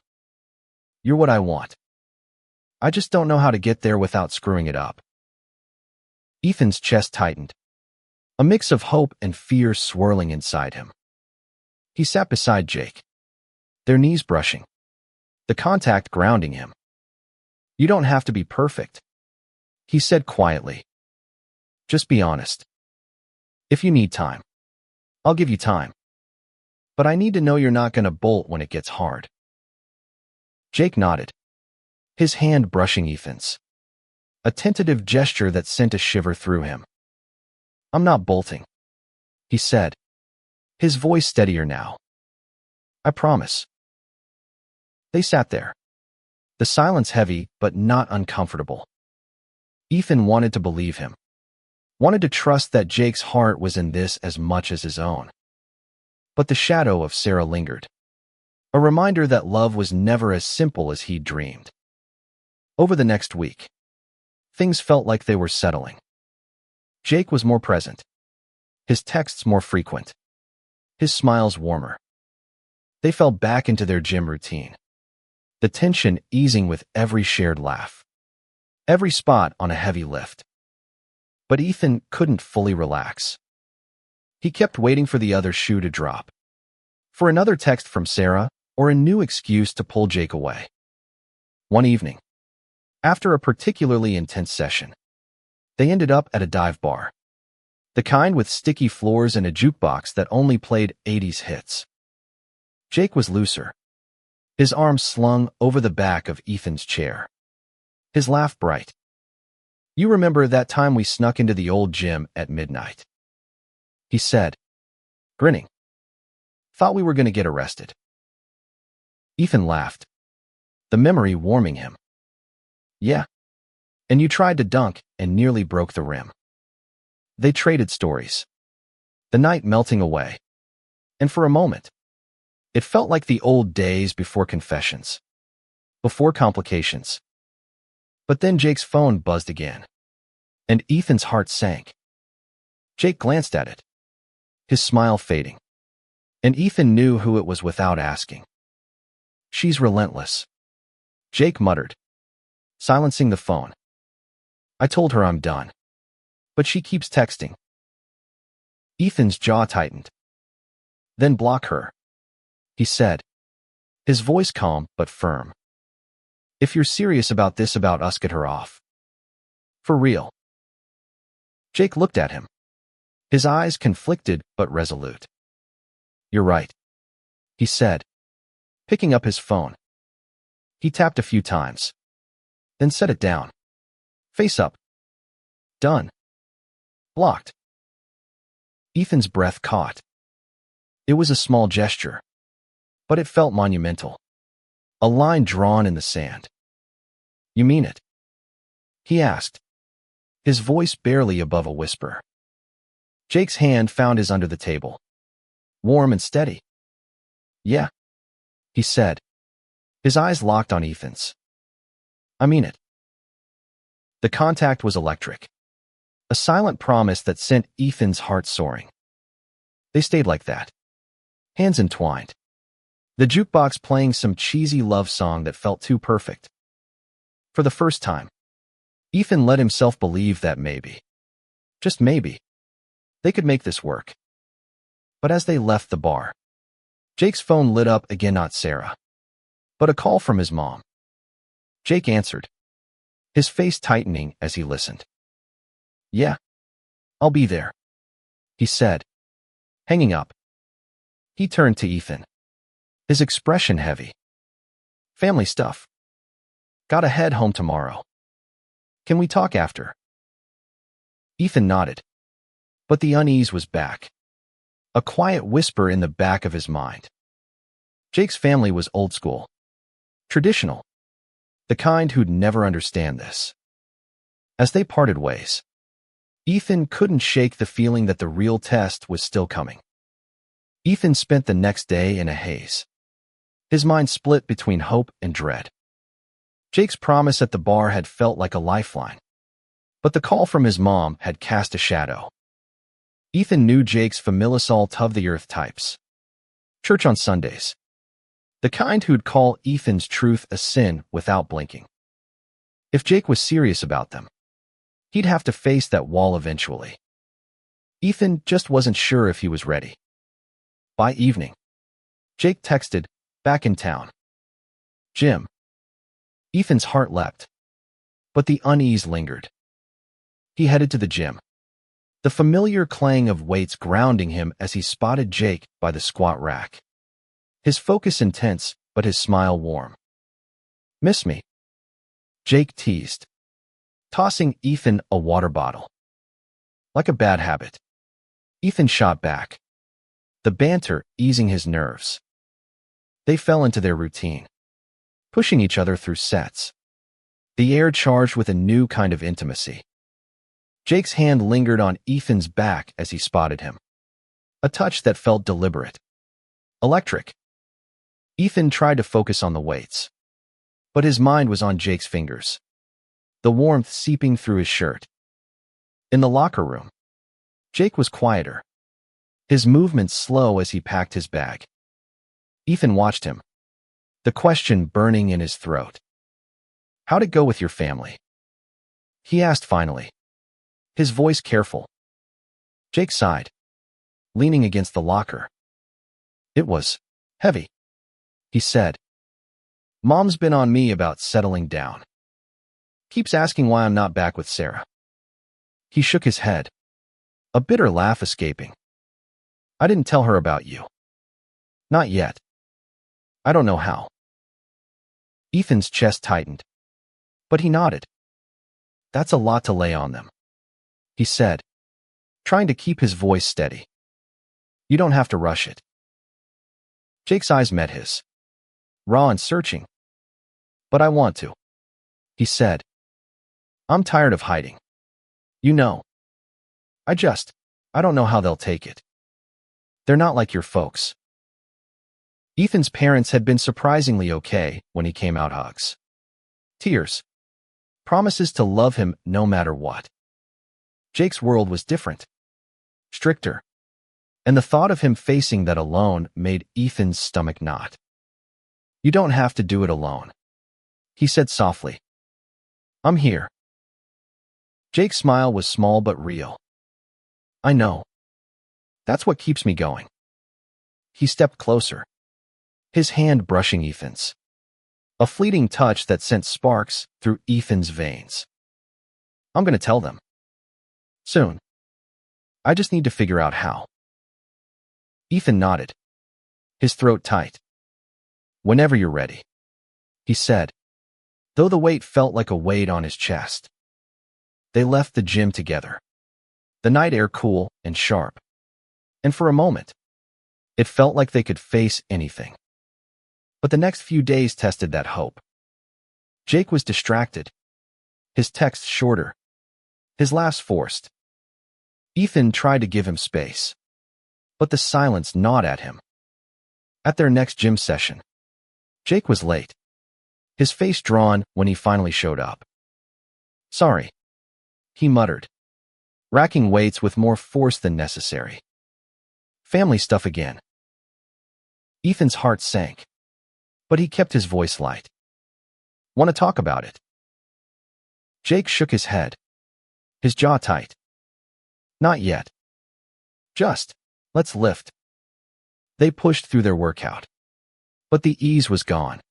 A: "You're what I want. I just don't know how to get there without screwing it up." Ethan's chest tightened, a mix of hope and fear swirling inside him. He sat beside Jake, their knees brushing, the contact grounding him. "You don't have to be perfect," he said quietly. "Just be honest. If you need time, I'll give you time. But I need to know you're not going to bolt when it gets hard. Jake nodded, his hand brushing Ethan's. A tentative gesture that sent a shiver through him. I'm not bolting, he said, his voice steadier now. I promise. They sat there, the silence heavy but not uncomfortable. Ethan wanted to believe him, wanted to trust that Jake's heart was in this as much as his own. But the shadow of Sarah lingered, a reminder that love was never as simple as he'd dreamed. Over the next week, things felt like they were settling. Jake was more present, his texts more frequent, his smiles warmer. They fell back into their gym routine, the tension easing with every shared laugh, every spot on a heavy lift. But Ethan couldn't fully relax. He kept waiting for the other shoe to drop, for another text from Sarah or a new excuse to pull Jake away. One evening, after a particularly intense session, they ended up at a dive bar, the kind with sticky floors and a jukebox that only played 80s hits. Jake was looser, his arms slung over the back of Ethan's chair, his laugh bright. You remember that time we snuck into the old gym at midnight? He said, grinning. Thought we were going to get arrested. Ethan laughed, the memory warming him. Yeah. And you tried to dunk and nearly broke the rim. They traded stories, the night melting away. And for a moment, it felt like the old days before confessions, before complications. But then Jake's phone buzzed again, and Ethan's heart sank. Jake glanced at it, his smile fading, and Ethan knew who it was without asking. She's relentless, Jake muttered, silencing the phone. I told her I'm done, but she keeps texting. Ethan's jaw tightened. Then block her, he said, his voice calm but firm. If you're serious about this, about us, get her off. For real. Jake looked at him, his eyes conflicted but resolute. You're right, he said, picking up his phone. He tapped a few times, then set it down. Face up. Done. Blocked. Ethan's breath caught. It was a small gesture, but it felt monumental. A line drawn in the sand. You mean it? He asked, his voice barely above a whisper. Jake's hand found his under the table, warm and steady. Yeah, he said, his eyes locked on Ethan's. I mean it. The contact was electric, a silent promise that sent Ethan's heart soaring. They stayed like that, hands entwined, the jukebox playing some cheesy love song that felt too perfect. For the first time, Ethan let himself believe that maybe, just maybe, they could make this work. But as they left the bar, Jake's phone lit up again, not Sarah, but a call from his mom. Jake answered, his face tightening as he listened. Yeah, I'll be there, he said, hanging up. He turned to Ethan, his expression heavy. Family stuff. Gotta head home tomorrow. Can we talk after? Ethan nodded, but the unease was back, a quiet whisper in the back of his mind. Jake's family was old school, traditional, the kind who'd never understand this. As they parted ways, Ethan couldn't shake the feeling that the real test was still coming. Ethan spent the next day in a haze, his mind split between hope and dread. Jake's promise at the bar had felt like a lifeline, but the call from his mom had cast a shadow. Ethan knew Jake's familial of-the-earth types. Church on Sundays. The kind who'd call Ethan's truth a sin without blinking. If Jake was serious about them, he'd have to face that wall eventually. Ethan just wasn't sure if he was ready. By evening, Jake texted, back in town. Gym. Ethan's heart leapt, but the unease lingered. He headed to the gym, the familiar clang of weights grounding him as he spotted Jake by the squat rack. His focus intense, but his smile warm. "Miss me?" Jake teased, tossing Ethan a water bottle. Like a bad habit. Ethan shot back, the banter easing his nerves. They fell into their routine, pushing each other through sets, the air charged with a new kind of intimacy. Jake's hand lingered on Ethan's back as he spotted him, a touch that felt deliberate, electric. Ethan tried to focus on the weights, but his mind was on Jake's fingers, the warmth seeping through his shirt. In the locker room, Jake was quieter, his movements slow as he packed his bag. Ethan watched him, the question burning in his throat. "How'd it go with your family?" he asked finally, his voice careful. Jake sighed, leaning against the locker. "It was heavy," he said. "Mom's been on me about settling down. Keeps asking why I'm not back with Sarah." He shook his head, a bitter laugh escaping. "I didn't tell her about you. Not yet. I don't know how." Ethan's chest tightened, but he nodded. "That's a lot to lay on them," he said, trying to keep his voice steady. "You don't have to rush it." Jake's eyes met his, raw and searching. "But I want to," he said. "I'm tired of hiding. You know. I don't know how they'll take it. They're not like your folks." Ethan's parents had been surprisingly okay when he came out. Hugs, tears, promises to love him no matter what. Jake's world was different, stricter, and the thought of him facing that alone made Ethan's stomach knot. "You don't have to do it alone," he said softly. "I'm here." Jake's smile was small but real. "I know. That's what keeps me going." He stepped closer, his hand brushing Ethan's, a fleeting touch that sent sparks through Ethan's veins. "I'm going to tell them. Soon. I just need to figure out how." Ethan nodded, his throat tight. "Whenever you're ready," he said, though the weight felt like a weight on his chest. They left the gym together, the night air cool and sharp. And for a moment, it felt like they could face anything. But the next few days tested that hope. Jake was distracted, his texts shorter, his laughs forced. Ethan tried to give him space, but the silence gnawed at him. At their next gym session, Jake was late, his face drawn when he finally showed up. "Sorry," he muttered, racking weights with more force than necessary. "Family stuff again." Ethan's heart sank, but he kept his voice light. "Want to talk about it?" Jake shook his head, his jaw tight. "Not yet. Just, let's lift." They pushed through their workout, but the ease was gone,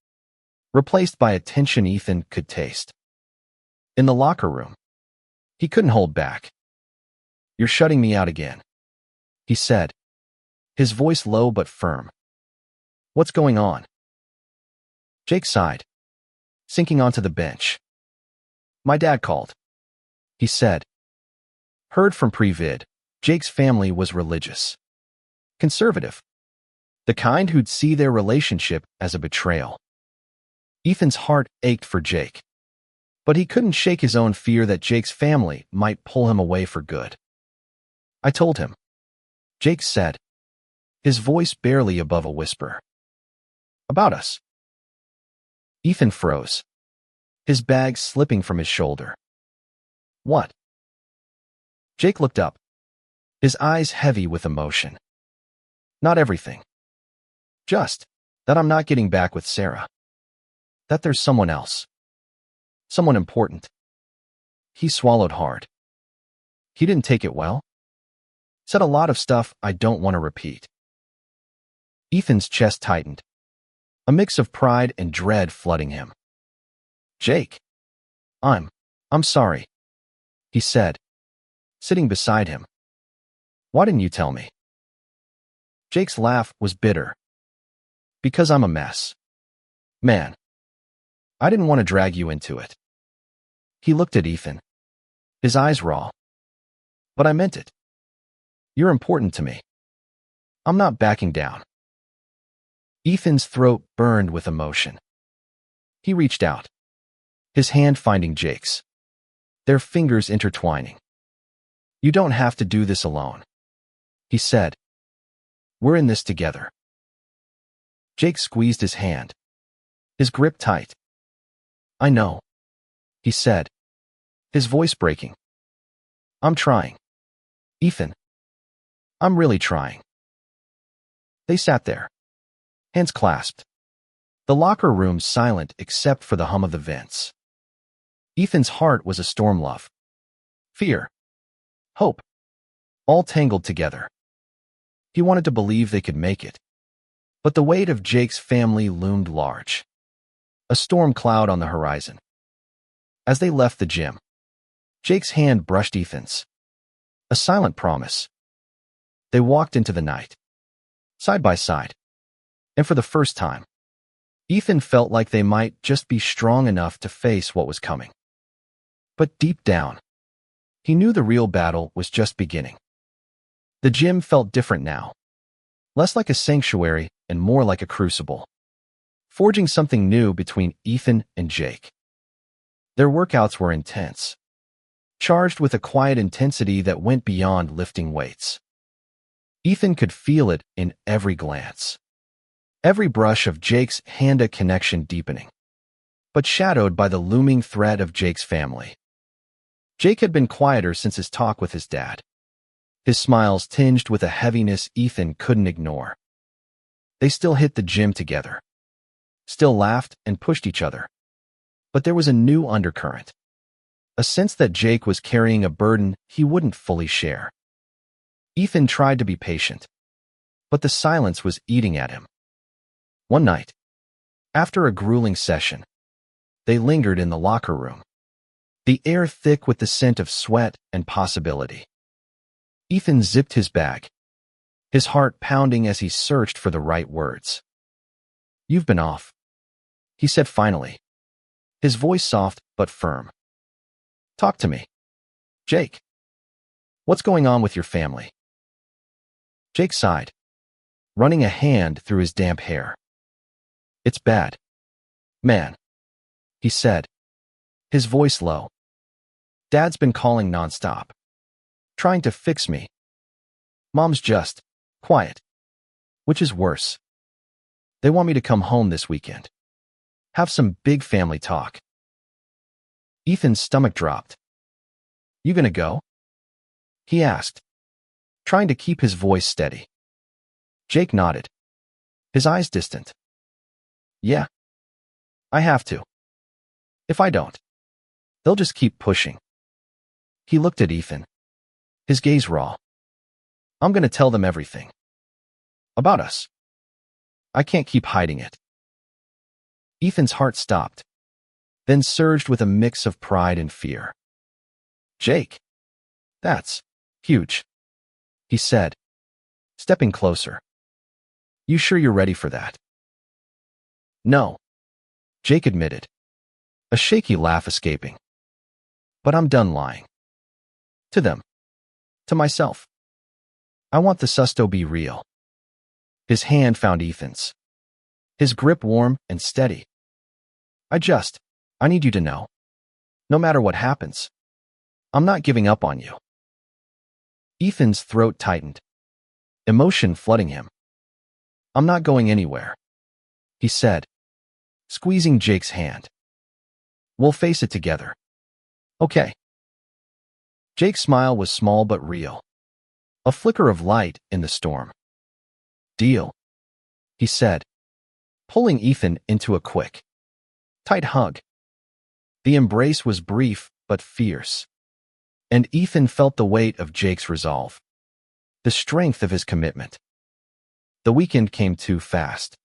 A: replaced by a tension Ethan could taste. In the locker room, he couldn't hold back. "You're shutting me out again," he said, his voice low but firm. "What's going on?" Jake sighed, sinking onto the bench. "My dad called," he said. Heard from pre-vid, Jake's family was religious, conservative, the kind who'd see their relationship as a betrayal. Ethan's heart ached for Jake, but he couldn't shake his own fear that Jake's family might pull him away for good. "I told him," Jake said, his voice barely above a whisper. "About us." Ethan froze, his bag slipping from his shoulder. "What?" Jake looked up, his eyes heavy with emotion. "Not everything. Just that I'm not getting back with Sarah. That there's someone else. Someone important." He swallowed hard. He didn't take it well. Said a lot of stuff I don't want to repeat. Ethan's chest tightened, a mix of pride and dread flooding him. "Jake, I'm sorry," he said, sitting beside him, Why didn't you tell me? Jake's laugh was bitter. Because I'm a mess. Man, I didn't want to drag you into it. He looked at Ethan, his eyes raw. But I meant it. You're important to me. I'm not backing down. Ethan's throat burned with emotion. He reached out, his hand finding Jake's, their fingers intertwining. You don't have to do this alone, he said. We're in this together. Jake squeezed his hand, his grip tight. I know, he said, his voice breaking. I'm trying. Ethan, I'm really trying. They sat there, hands clasped. The locker room silent except for the hum of the vents. Ethan's heart was a storm of fear, hope, all tangled together. He wanted to believe they could make it. But the weight of Jake's family loomed large, a storm cloud on the horizon. As they left the gym, Jake's hand brushed Ethan's, a silent promise. They walked into the night, side by side, and for the first time, Ethan felt like they might just be strong enough to face what was coming. But deep down, he knew the real battle was just beginning. The gym felt different now, less like a sanctuary and more like a crucible, forging something new between Ethan and Jake. Their workouts were intense, charged with a quiet intensity that went beyond lifting weights. Ethan could feel it in every glance, every brush of Jake's hand, a connection deepening, but shadowed by the looming threat of Jake's family. Jake had been quieter since his talk with his dad, his smiles tinged with a heaviness Ethan couldn't ignore. They still hit the gym together, still laughed and pushed each other. But there was a new undercurrent, a sense that Jake was carrying a burden he wouldn't fully share. Ethan tried to be patient, but the silence was eating at him. One night, after a grueling session, they lingered in the locker room, the air thick with the scent of sweat and possibility. Ethan zipped his bag, his heart pounding as he searched for the right words. You've been off, he said finally, his voice soft but firm. Talk to me, Jake. What's going on with your family? Jake sighed, running a hand through his damp hair. It's bad, man, he said, his voice low. Dad's been calling nonstop, trying to fix me. Mom's just quiet, which is worse. They want me to come home this weekend, have some big family talk. Ethan's stomach dropped. You gonna go? He asked, trying to keep his voice steady. Jake nodded, his eyes distant. Yeah, I have to. If I don't, they'll just keep pushing. He looked at Ethan, his gaze raw. I'm gonna tell them everything. About us. I can't keep hiding it. Ethan's heart stopped, then surged with a mix of pride and fear. Jake, that's huge, he said, stepping closer. You sure you're ready for that? No, Jake admitted, a shaky laugh escaping. But I'm done lying. To them. To myself. I want the susto be real. His hand found Ethan's, his grip warm and steady. I need you to know. No matter what happens, I'm not giving up on you. Ethan's throat tightened, emotion flooding him. I'm not going anywhere, he said, squeezing Jake's hand. We'll face it together. Okay. Jake's smile was small but real, a flicker of light in the storm. Deal, he said, pulling Ethan into a quick, tight hug. The embrace was brief but fierce, and Ethan felt the weight of Jake's resolve, the strength of his commitment. The weekend came too fast.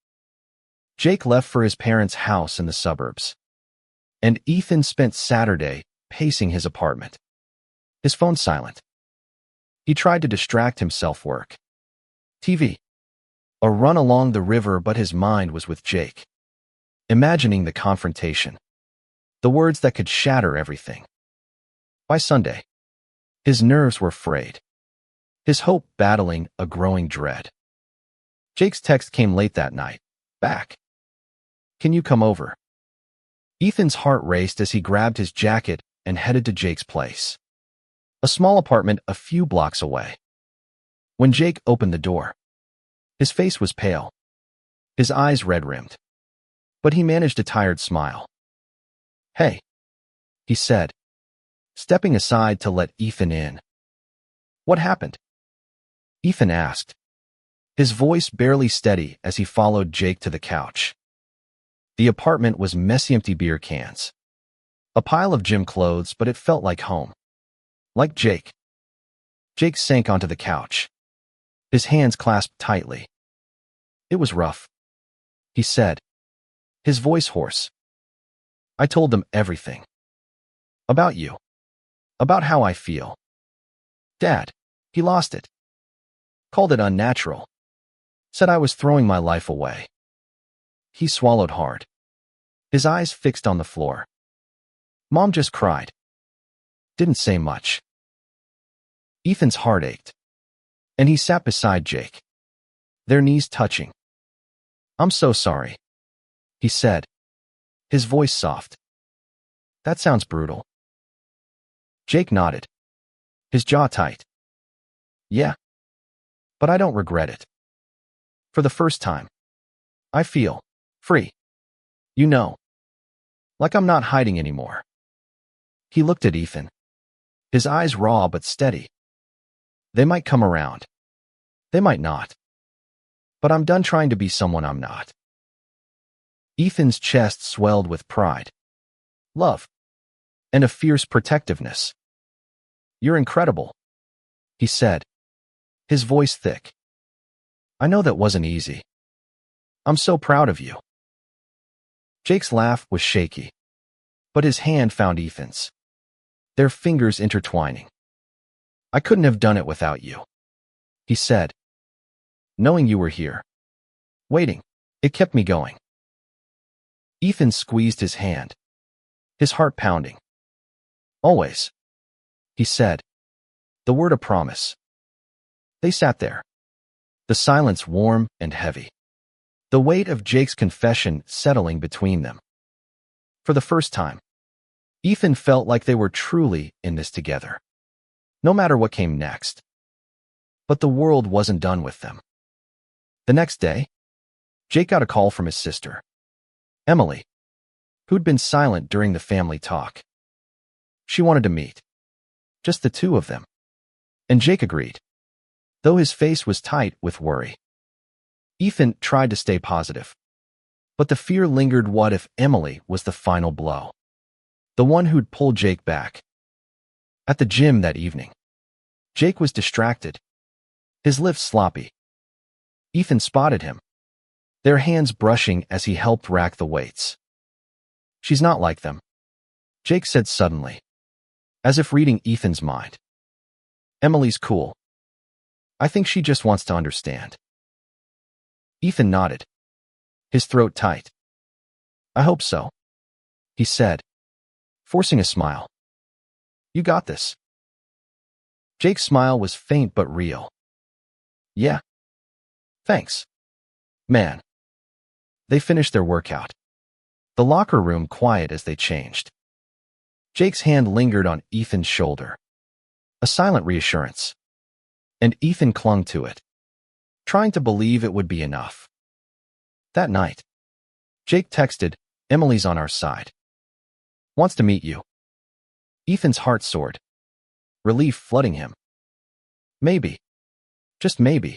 A: Jake left for his parents' house in the suburbs, and Ethan spent Saturday pacing his apartment, his phone silent. He tried to distract himself work. TV. A run along the river, but his mind was with Jake. Imagining the confrontation. The words that could shatter everything. By Sunday, his nerves were frayed. His hope battling a growing dread. Jake's text came late that night. Back. Can you come over? Ethan's heart raced as he grabbed his jacket and headed to Jake's place. A small apartment a few blocks away. When Jake opened the door, his face was pale, his eyes red-rimmed. But he managed a tired smile. Hey, he said, stepping aside to let Ethan in. What happened? Ethan asked, his voice barely steady as he followed Jake to the couch. The apartment was messy, empty beer cans. A pile of gym clothes, but it felt like home. Like Jake. Jake sank onto the couch, his hands clasped tightly. It was rough, he said, his voice hoarse. I told them everything. About you. About how I feel. Dad, he lost it. Called it unnatural. Said I was throwing my life away. He swallowed hard, his eyes fixed on the floor. Mom just cried. Didn't say much. Ethan's heart ached, and he sat beside Jake, their knees touching. I'm so sorry, he said, his voice soft. That sounds brutal. Jake nodded, his jaw tight. Yeah, but I don't regret it. For the first time, I feel free. You know, like I'm not hiding anymore. He looked at Ethan, his eyes raw but steady. They might come around. They might not. But I'm done trying to be someone I'm not. Ethan's chest swelled with pride, love, and a fierce protectiveness. You're incredible, he said, his voice thick. I know that wasn't easy. I'm so proud of you. Jake's laugh was shaky, but his hand found Ethan's, their fingers intertwining. I couldn't have done it without you, he said. Knowing you were here, waiting, it kept me going. Ethan squeezed his hand, his heart pounding. Always, he said, the word a promise. They sat there, the silence warm and heavy, the weight of Jake's confession settling between them. For the first time, Ethan felt like they were truly in this together, no matter what came next. But the world wasn't done with them. The next day, Jake got a call from his sister, Emily, who'd been silent during the family talk. She wanted to meet, just the two of them, and Jake agreed, though his face was tight with worry. Ethan tried to stay positive, but the fear lingered. What if Emily was the final blow? The one who'd pull Jake back? At the gym that evening, Jake was distracted, his lips sloppy. Ethan spotted him, their hands brushing as he helped rack the weights. She's not like them, Jake said suddenly, as if reading Ethan's mind. Emily's cool. I think she just wants to understand. Ethan nodded, his throat tight. I hope so, he said, forcing a smile. You got this. Jake's smile was faint but real. Yeah. Thanks. Man. They finished their workout, the locker room quiet as they changed. Jake's hand lingered on Ethan's shoulder, a silent reassurance, and Ethan clung to it, trying to believe it would be enough. That night, Jake texted, Emily's on our side. Wants to meet you. Ethan's heart soared, relief flooding him. Maybe, just maybe,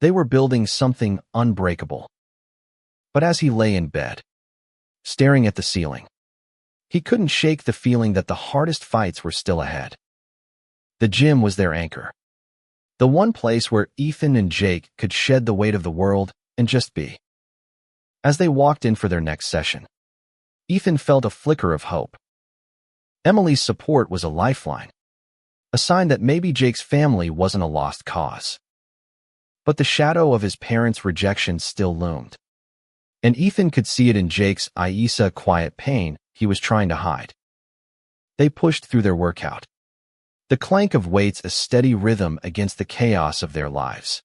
A: they were building something unbreakable. But as he lay in bed, staring at the ceiling, he couldn't shake the feeling that the hardest fights were still ahead. The gym was their anchor, the one place where Ethan and Jake could shed the weight of the world and just be. As they walked in for their next session, Ethan felt a flicker of hope. Emily's support was a lifeline, a sign that maybe Jake's family wasn't a lost cause. But the shadow of his parents' rejection still loomed. And Ethan could see it in Jake's quiet pain he was trying to hide. They pushed through their workout, the clank of weights a steady rhythm against the chaos of their lives.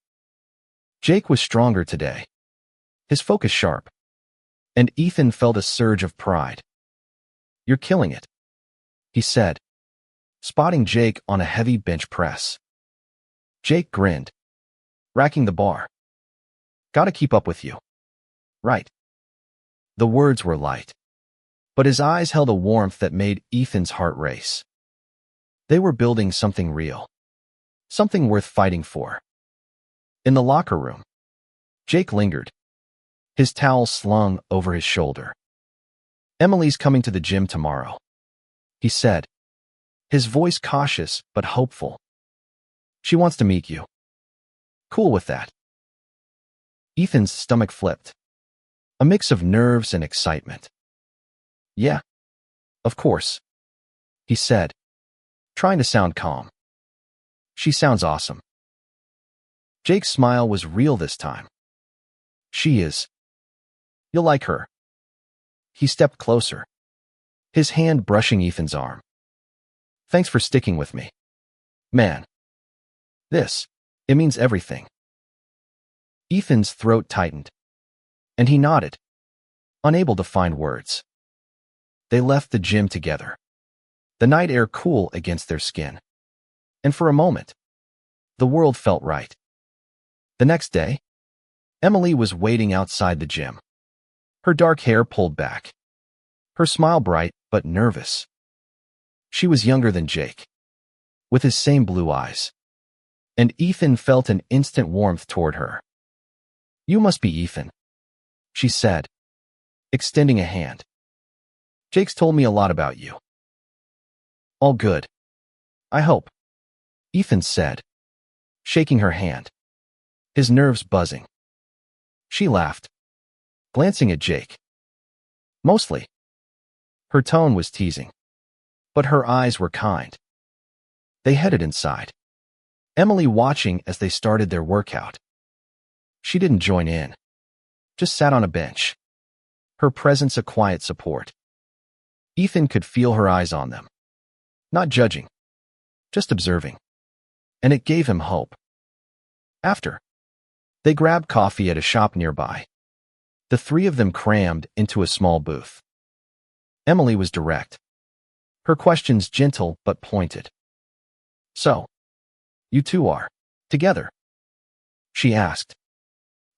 A: Jake was stronger today, his focus sharp, and Ethan felt a surge of pride. "You're killing it," he said, spotting Jake on a heavy bench press. Jake grinned, racking the bar. "Gotta keep up with you." "Right." The words were light, but his eyes held a warmth that made Ethan's heart race. They were building something real, something worth fighting for. In the locker room, Jake lingered, his towel slung over his shoulder. "Emily's coming to the gym tomorrow," he said, his voice cautious but hopeful. "She wants to meet you." "Cool with that." Ethan's stomach flipped, a mix of nerves and excitement. "Yeah, of course," he said, trying to sound calm. "She sounds awesome." Jake's smile was real this time. "She is. You'll like her." He stepped closer, his hand brushing Ethan's arm. "Thanks for sticking with me, man. It means everything." Ethan's throat tightened, and he nodded, unable to find words. They left the gym together, the night air cool against their skin. And for a moment, the world felt right. The next day, Emily was waiting outside the gym, her dark hair pulled back, her smile bright but nervous. She was younger than Jake, with his same blue eyes, and Ethan felt an instant warmth toward her. "You must be Ethan," she said, extending a hand. "Jake's told me a lot about you." "All good, I hope," Ethan said, shaking her hand, his nerves buzzing. She laughed, glancing at Jake. Mostly. Her tone was teasing, but her eyes were kind. They headed inside, Emily watching as they started their workout. She didn't join in, just sat on a bench, her presence a quiet support. Ethan could feel her eyes on them, not judging, just observing, and it gave him hope. After, they grabbed coffee at a shop nearby. The three of them crammed into a small booth. Emily was direct, her questions gentle but pointed. "So, you two are together?" she asked,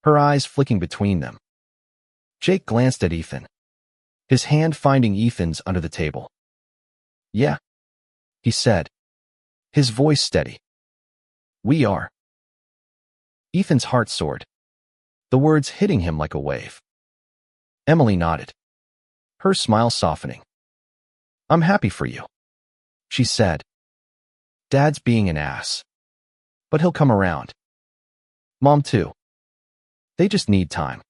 A: her eyes flicking between them. Jake glanced at Ethan, his hand finding Ethan's under the table. "Yeah," he said, his voice steady. "We are." Ethan's heart soared, the words hitting him like a wave. Emily nodded, her smile softening. "I'm happy for you," she said. "Dad's being an ass, but he'll come around. Mom too. They just need time."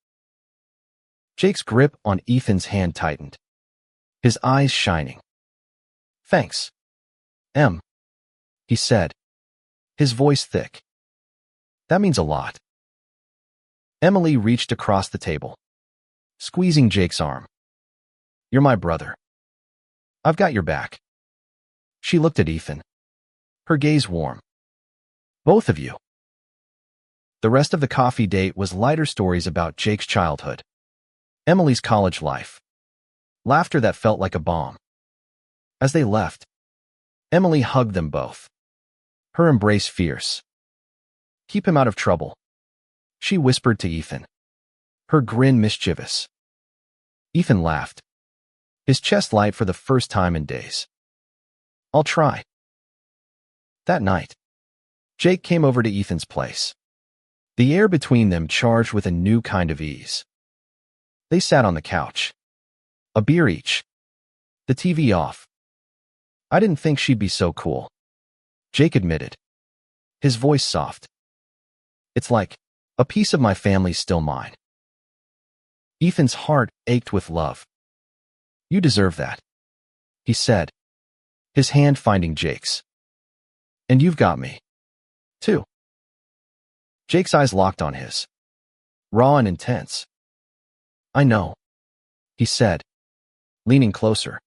A: Jake's grip on Ethan's hand tightened, his eyes shining. "Thanks, Em," he said, his voice thick. "That means a lot." Emily reached across the table, squeezing Jake's arm. "You're my brother. I've got your back." She looked at Ethan, her gaze warm. "Both of you." The rest of the coffee date was lighter stories about Jake's childhood, Emily's college life, laughter that felt like a bomb. As they left, Emily hugged them both, her embrace fierce. "Keep him out of trouble," she whispered to Ethan, her grin mischievous. Ethan laughed, his chest light for the first time in days. "I'll try." That night, Jake came over to Ethan's place, the air between them charged with a new kind of ease. They sat on the couch, a beer each, the TV off. "I didn't think she'd be so cool," Jake admitted, his voice soft. "It's like a piece of my family's still mine." Ethan's heart ached with love. "You deserve that," he said, his hand finding Jake's. And you've got me, too. Jake's eyes locked on his, raw and intense. I know, he said, leaning closer.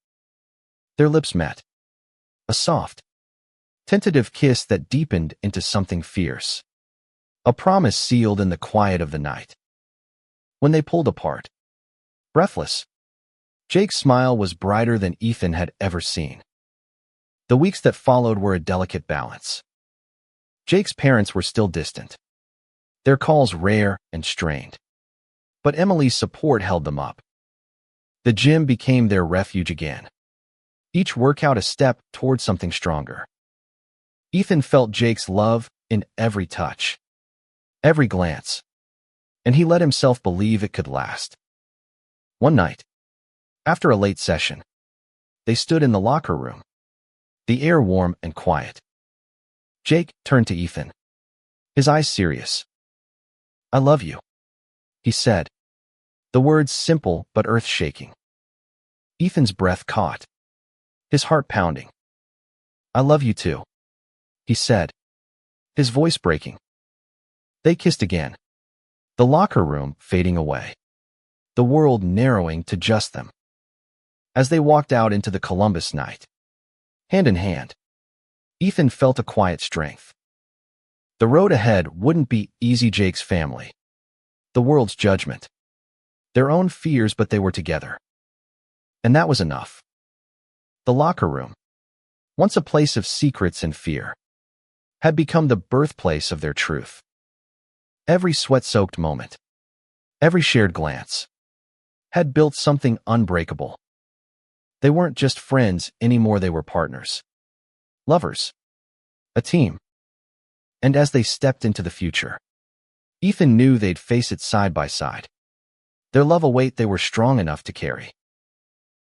A: Their lips met. A soft, tentative kiss that deepened into something fierce. A promise sealed in the quiet of the night. When they pulled apart, breathless, Jake's smile was brighter than Ethan had ever seen. The weeks that followed were a delicate balance. Jake's parents were still distant, their calls rare and strained. But Emily's support held them up. The gym became their refuge again, each workout a step toward something stronger. Ethan felt Jake's love in every touch, every glance, and he let himself believe it could last. One night, after a late session, they stood in the locker room, the air warm and quiet. Jake turned to Ethan, his eyes serious. I love you, he said, the words simple but earth-shaking. Ethan's breath caught, his heart pounding. I love you too, he said, his voice breaking. They kissed again, the locker room fading away, the world narrowing to just them. As they walked out into the Columbus night, hand in hand, Ethan felt a quiet strength. The road ahead wouldn't be easy. Jake's family, the world's judgment, their own fears, but they were together. And that was enough. The locker room, once a place of secrets and fear, had become the birthplace of their truth. Every sweat-soaked moment, every shared glance, had built something unbreakable. They weren't just friends anymore, they were partners, lovers, a team. And as they stepped into the future, Ethan knew they'd face it side by side. Their love a weight they were strong enough to carry.